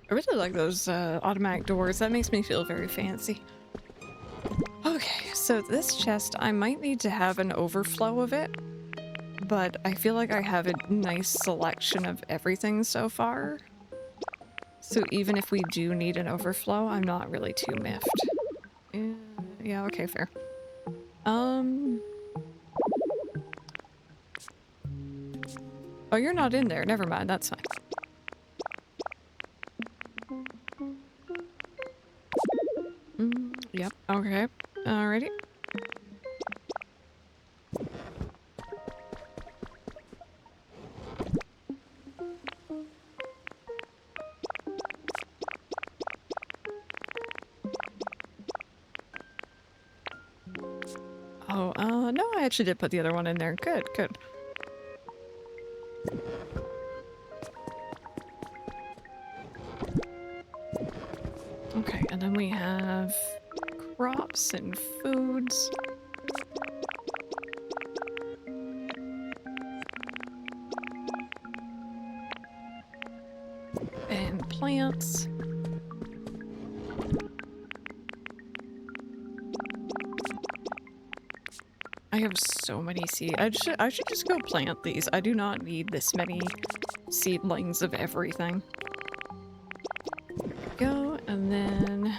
I really like those automatic doors. That makes me feel very fancy. Okay, so this chest, I might need to have an overflow of it, but I feel like I have a nice selection of everything so far. So even if we do need an overflow, I'm not really too miffed. Yeah, okay, fair. Oh, you're not in there. Never mind, that's fine. Yep, okay. Alrighty. Oh, no, I actually did put the other one in there. Good, good. Okay, and then we have crops and foods. And plants. I have so many seeds. I should just go plant these. I do not need this many seedlings of everything. There we go, and then...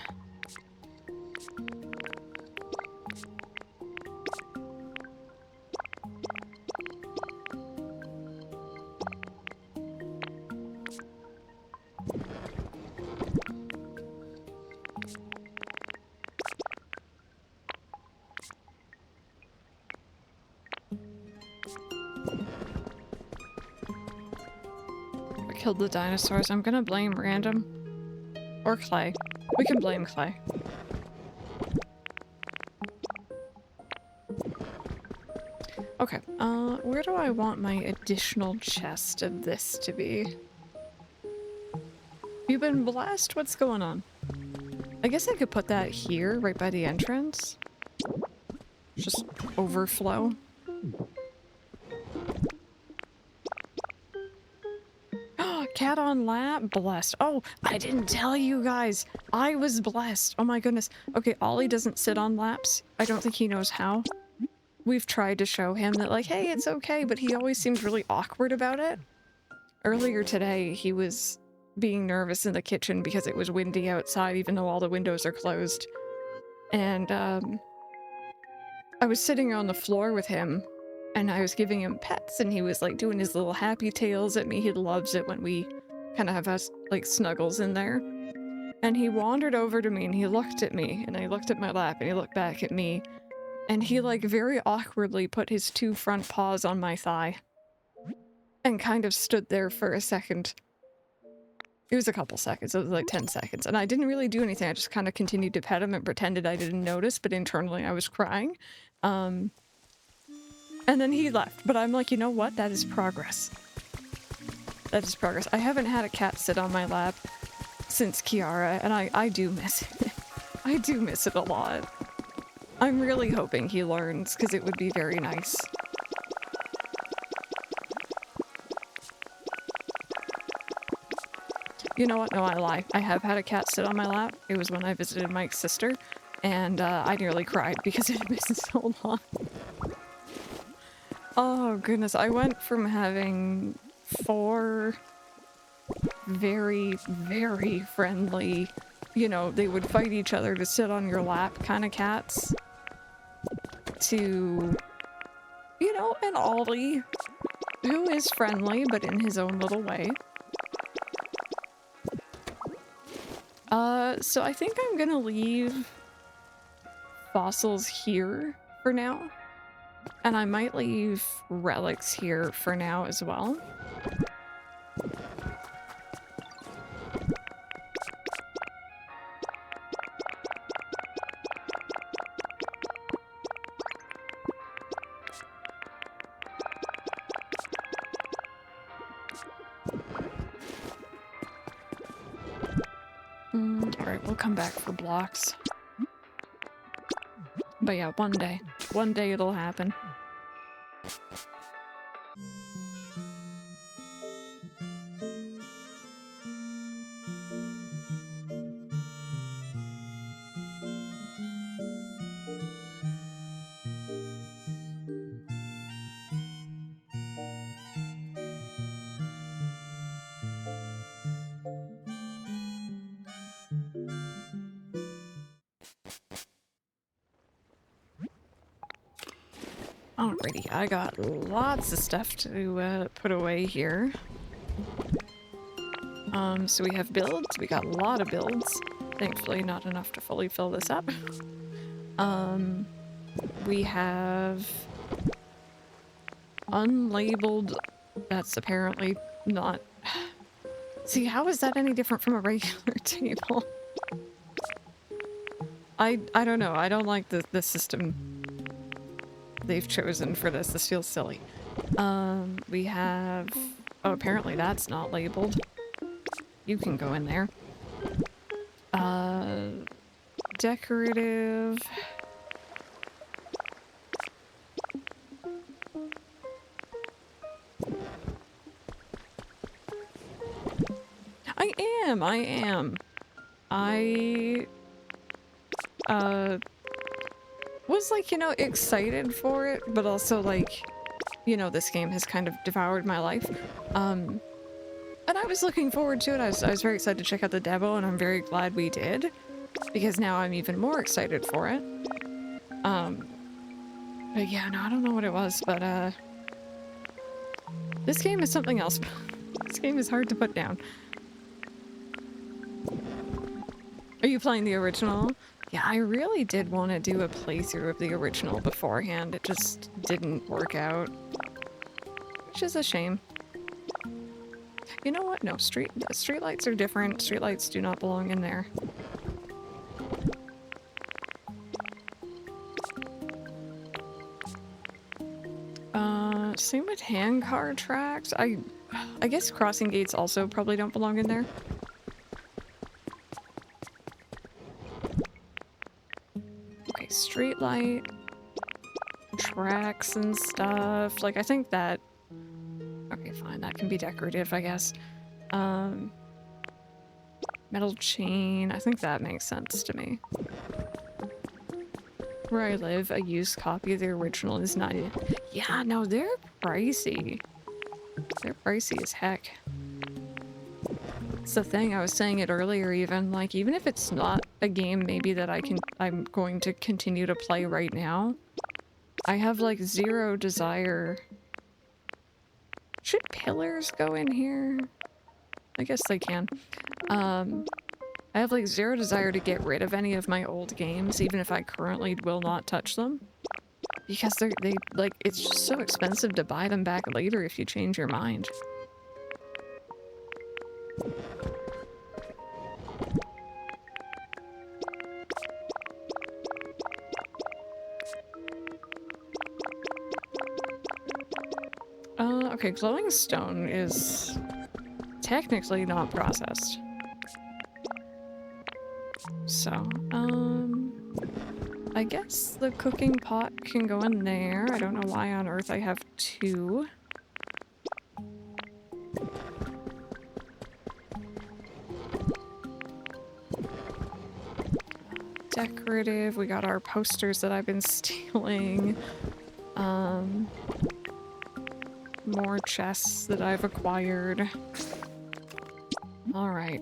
killed the dinosaurs. I'm gonna blame random. Or Clay. We can blame Clay. Okay, where do I want my additional chest of this to be? You've been blessed? What's going on? I guess I could put that here, right by the entrance. Just overflow. Cat on lap, blessed. Oh, I didn't tell you guys. I was blessed. Oh my goodness. Okay, Ollie doesn't sit on laps. I don't think he knows how. We've tried to show him that, like, hey, it's okay, but he always seems really awkward about it. Earlier today, he was being nervous in the kitchen because it was windy outside, even though all the windows are closed. And, I was sitting on the floor with him, and I was giving him pets, and he was, like, doing his little happy tails at me. He loves it when we kind of have us, like, snuggles in there. And he wandered over to me, and he looked at me, and I looked at my lap, and he looked back at me. And he, like, very awkwardly put his 2 front paws on my thigh. And kind of stood there for a second. It was a couple seconds. It was like 10 seconds. And I didn't really do anything. I just kind of continued to pet him and pretended I didn't notice, but internally I was crying. And then he left. But I'm like, you know what? That is progress. That is progress. I haven't had a cat sit on my lap since Kiara, and I do miss it. I do miss it a lot. I'm really hoping he learns, because it would be very nice. You know what? No, I lie. I have had a cat sit on my lap. It was when I visited Mike's sister, and I nearly cried because it had been so long. Oh goodness, I went from having 4 very, very friendly, you know, they would fight each other to sit on your lap kind of cats, to, you know, an Ollie who is friendly but in his own little way. So I think I'm gonna leave fossils here for now, and I might leave relics here for now as well. Alright, we'll come back for blocks. But yeah, one day it'll happen. Alrighty, I got lots of stuff to put away here. So we have builds. We got a lot of builds. Thankfully, not enough to fully fill this up. We have unlabeled. That's apparently not. See, how is that any different from a regular table? I don't know. I don't like the system they've chosen for this. This feels silly. We have... Oh, apparently that's not labeled. You can go in there. Decorative... I am. I was like, you know, excited for it, but also like, you know, this game has kind of devoured my life. And I was looking forward to it. I was very excited to check out the demo, and I'm very glad we did, because now I'm even more excited for it. But yeah, no, I don't know what it was, but this game is something else. This game is hard to put down. Are you playing the original? Yeah, I really did want to do a playthrough of the original beforehand. It just didn't work out, which is a shame. You know what? No, streetlights are different. Streetlights do not belong in there. Same with handcar tracks. I guess crossing gates also probably don't belong in there. Okay, streetlight, tracks and stuff. Like, I think that... Okay, fine, that can be decorative, I guess. Metal chain, I think that makes sense to me. Where I live, a used copy of the original is not... Yeah, no, they're pricey. They're pricey as heck. It's the thing, I was saying it earlier even, like, even if it's not a game maybe that I'm going to continue to play right now, I have, like, zero desire... Should pillars go in here? I guess they can. I have, like, zero desire to get rid of any of my old games, even if I currently will not touch them. Because they like, it's just so expensive to buy them back later if you change your mind. Okay, glowing stone is technically not processed. So, I guess the cooking pot can go in there. I don't know why on earth I have 2. decorative. We got our posters that I've been stealing. More chests that I've acquired. Alright.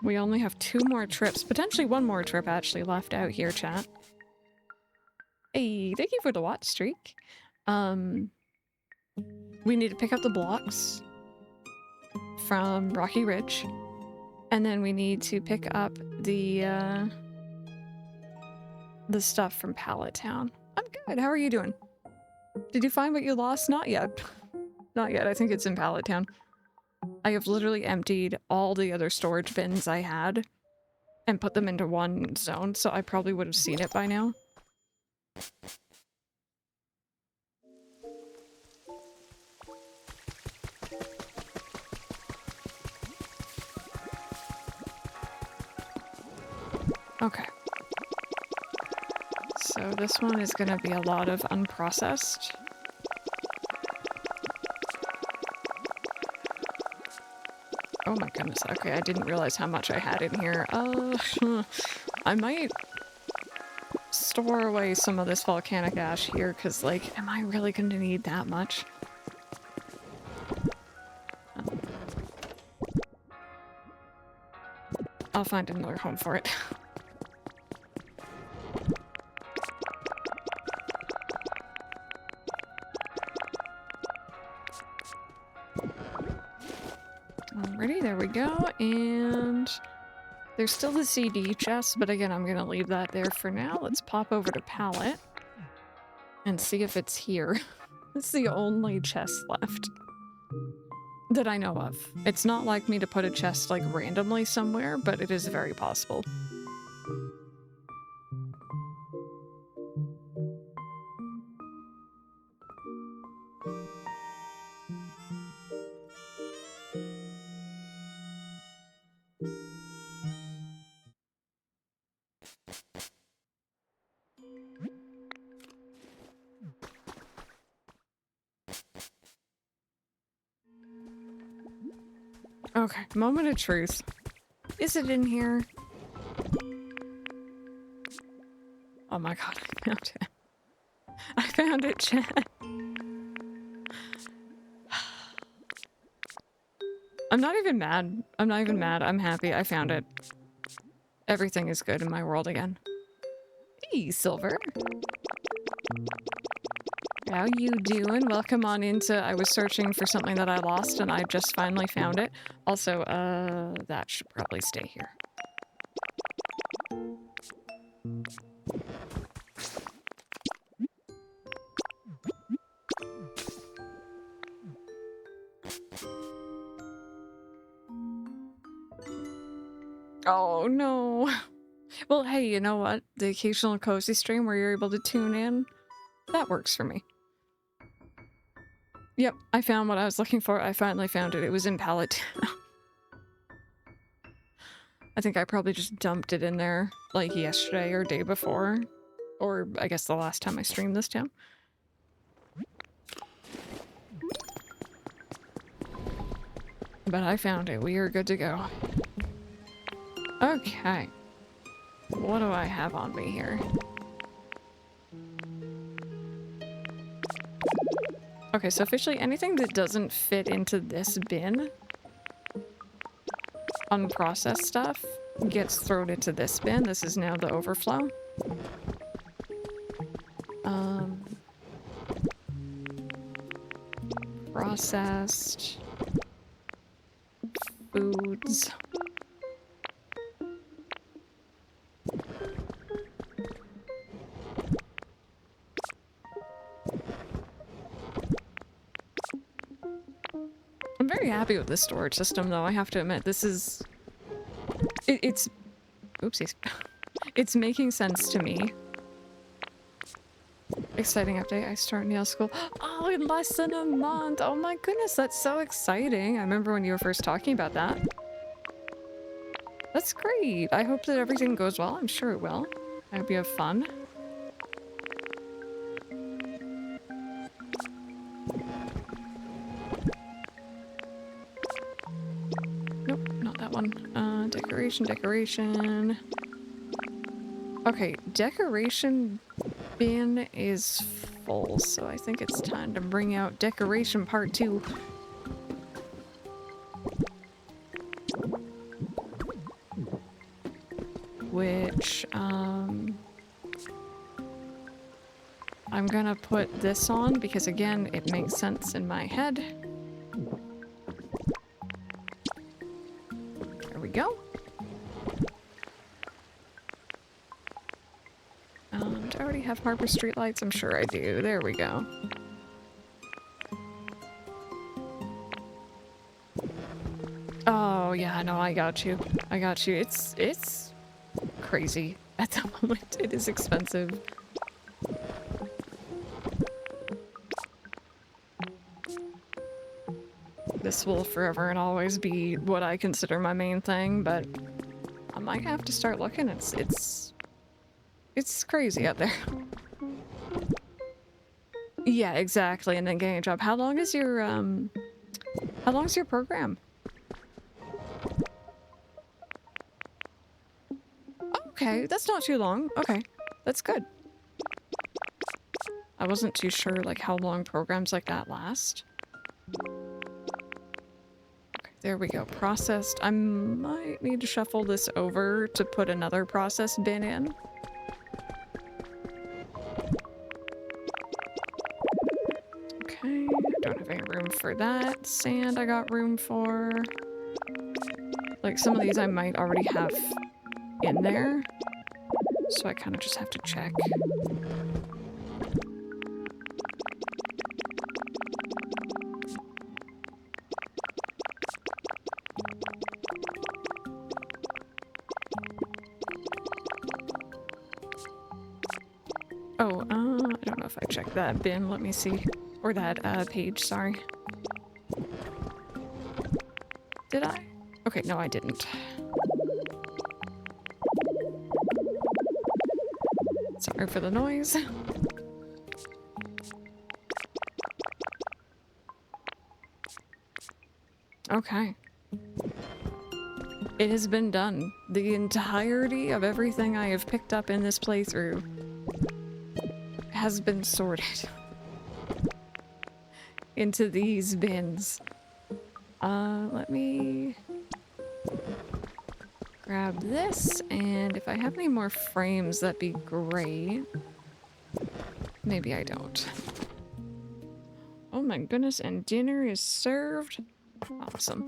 We only have 2 more trips, potentially 1 more trip actually left out here, chat. Hey, thank you for the watch streak. We need to pick up the blocks from Rocky Ridge. And then we need to pick up the stuff from Pallet Town. I'm good. How are you doing? Did you find what you lost? Not yet. Not yet. I think it's in Pallet Town. I have literally emptied all the other storage bins I had and put them into one zone, so I probably would have seen it by now. Okay. So this one is going to be a lot of unprocessed. Oh my goodness. Okay, I didn't realize how much I had in here. I might store away some of this volcanic ash here, because, like, am I really going to need that much? I'll find another home for it. Alrighty, there we go, and there's still the CD chest, but again, I'm gonna leave that there for now. Let's pop over to Pallet and see if it's here. It's the only chest left that I know of. It's not like me to put a chest, like, randomly somewhere, but it is very possible. Okay, moment of truth. Is it in here? Oh my god, I found it. I found it, chat. I'm not even mad. I'm not even mad. I'm happy. I found it. Everything is good in my world again. Hey, Silver. How you doing? Welcome on into... I was searching for something that I lost and I just finally found it. Also, that should probably stay here. Oh, no. Well, hey, you know what? The occasional cozy stream where you're able to tune in, that works for me. Yep, I found what I was looking for. I finally found it. It was in Pallet Town. I think I probably just dumped it in there, like, yesterday or day before. Or, I guess the last time I streamed this town. But I found it. We are good to go. Okay. What do I have on me here? Okay, so officially anything that doesn't fit into this bin, unprocessed stuff, gets thrown into this bin. This is now the overflow. Processed foods. I'm very happy with this storage system, though. I have to admit, this is... It's... Oopsies. It's making sense to me. Exciting update. I start nail school. Oh, in less than a month. Oh my goodness, that's so exciting. I remember when you were first talking about that. That's great. I hope that everything goes well. I'm sure it will. I hope you have fun. Nope, not that one. Decoration. Okay, decoration bin is full, so I think it's time to bring out decoration part 2. Which, I'm gonna put this on because, again, it makes sense in my head. There we go. Do I already have Harbor Street lights? I'm sure I do. There we go. Oh, yeah, no, I got you. I got you. It's crazy at the moment. It is expensive. This will forever and always be what I consider my main thing, but I might have to start looking. It's crazy out there. Yeah, exactly. And then getting a job. How long is your program? Okay, that's not too long. Okay, that's good. I wasn't too sure like how long programs like that last. Okay, there we go. Processed. I might need to shuffle this over to put another processed bin in. Okay, don't have any room for that. Sand I got room for. Like some of these I might already have in there. So I kind of just have to check. Oh, I don't know if I checked that bin. Let me see. Or that page, sorry. Did I? Okay, no, I didn't. Sorry for the noise. Okay. It has been done. The entirety of everything I have picked up in this playthrough has been sorted into these bins. Let me grab this, and if I have any more frames, that'd be great. Maybe I don't. Oh my goodness, and dinner is served? Awesome.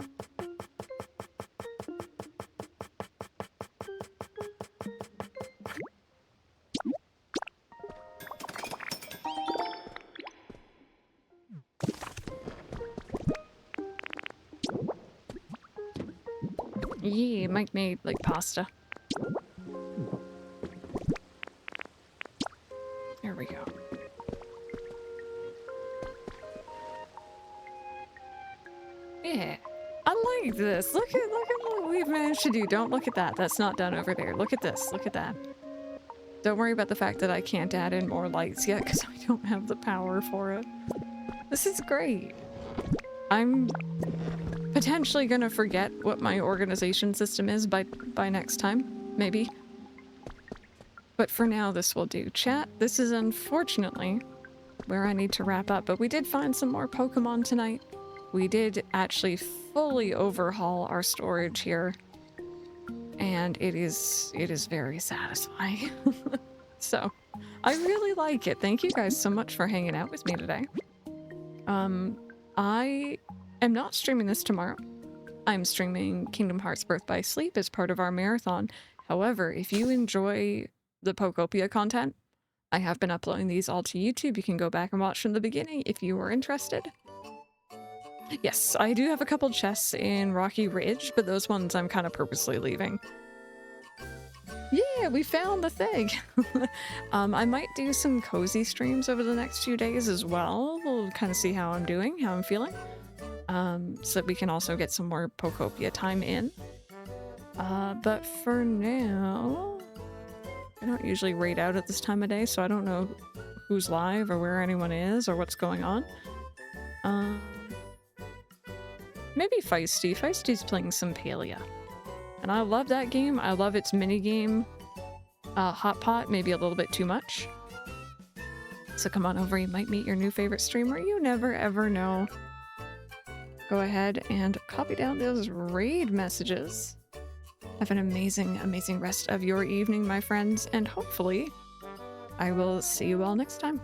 Yeah, Mike made like pasta. There we go. Yeah, I like this. Look at what we've managed to do. Don't look at that. That's not done over there. Look at this. Look at that. Don't worry about the fact that I can't add in more lights yet because I don't have the power for it. This is great. I'm potentially gonna forget what my organization system is by next time, maybe. But for now, this will do. Chat, this is unfortunately where I need to wrap up, but we did find some more Pokemon tonight. We did actually fully overhaul our storage here, and it is very satisfying. So, I really like it. Thank you guys so much for hanging out with me today. I am not streaming this tomorrow. I'm streaming Kingdom Hearts Birth by Sleep as part of our marathon. However, if you enjoy the Pokopia content, I have been uploading these all to YouTube. You can go back and watch from the beginning if you are interested. Yes, I do have a couple chests in Rocky Ridge, but those ones I'm kind of purposely leaving. Yeah, we found the thing! I might do some cozy streams over the next few days as well. We'll kind of see how I'm doing, how I'm feeling. So that we can also get some more Pokopia time in. But for now, I don't usually raid out at this time of day, so I don't know who's live or where anyone is or what's going on. Maybe Feisty. Feisty's playing some Palia. And I love that game. I love its minigame hot pot, maybe a little bit too much. So come on over, you might meet your new favorite streamer. You never ever know. Go ahead and copy down those raid messages. Have an amazing, amazing rest of your evening, my friends, and hopefully I will see you all next time.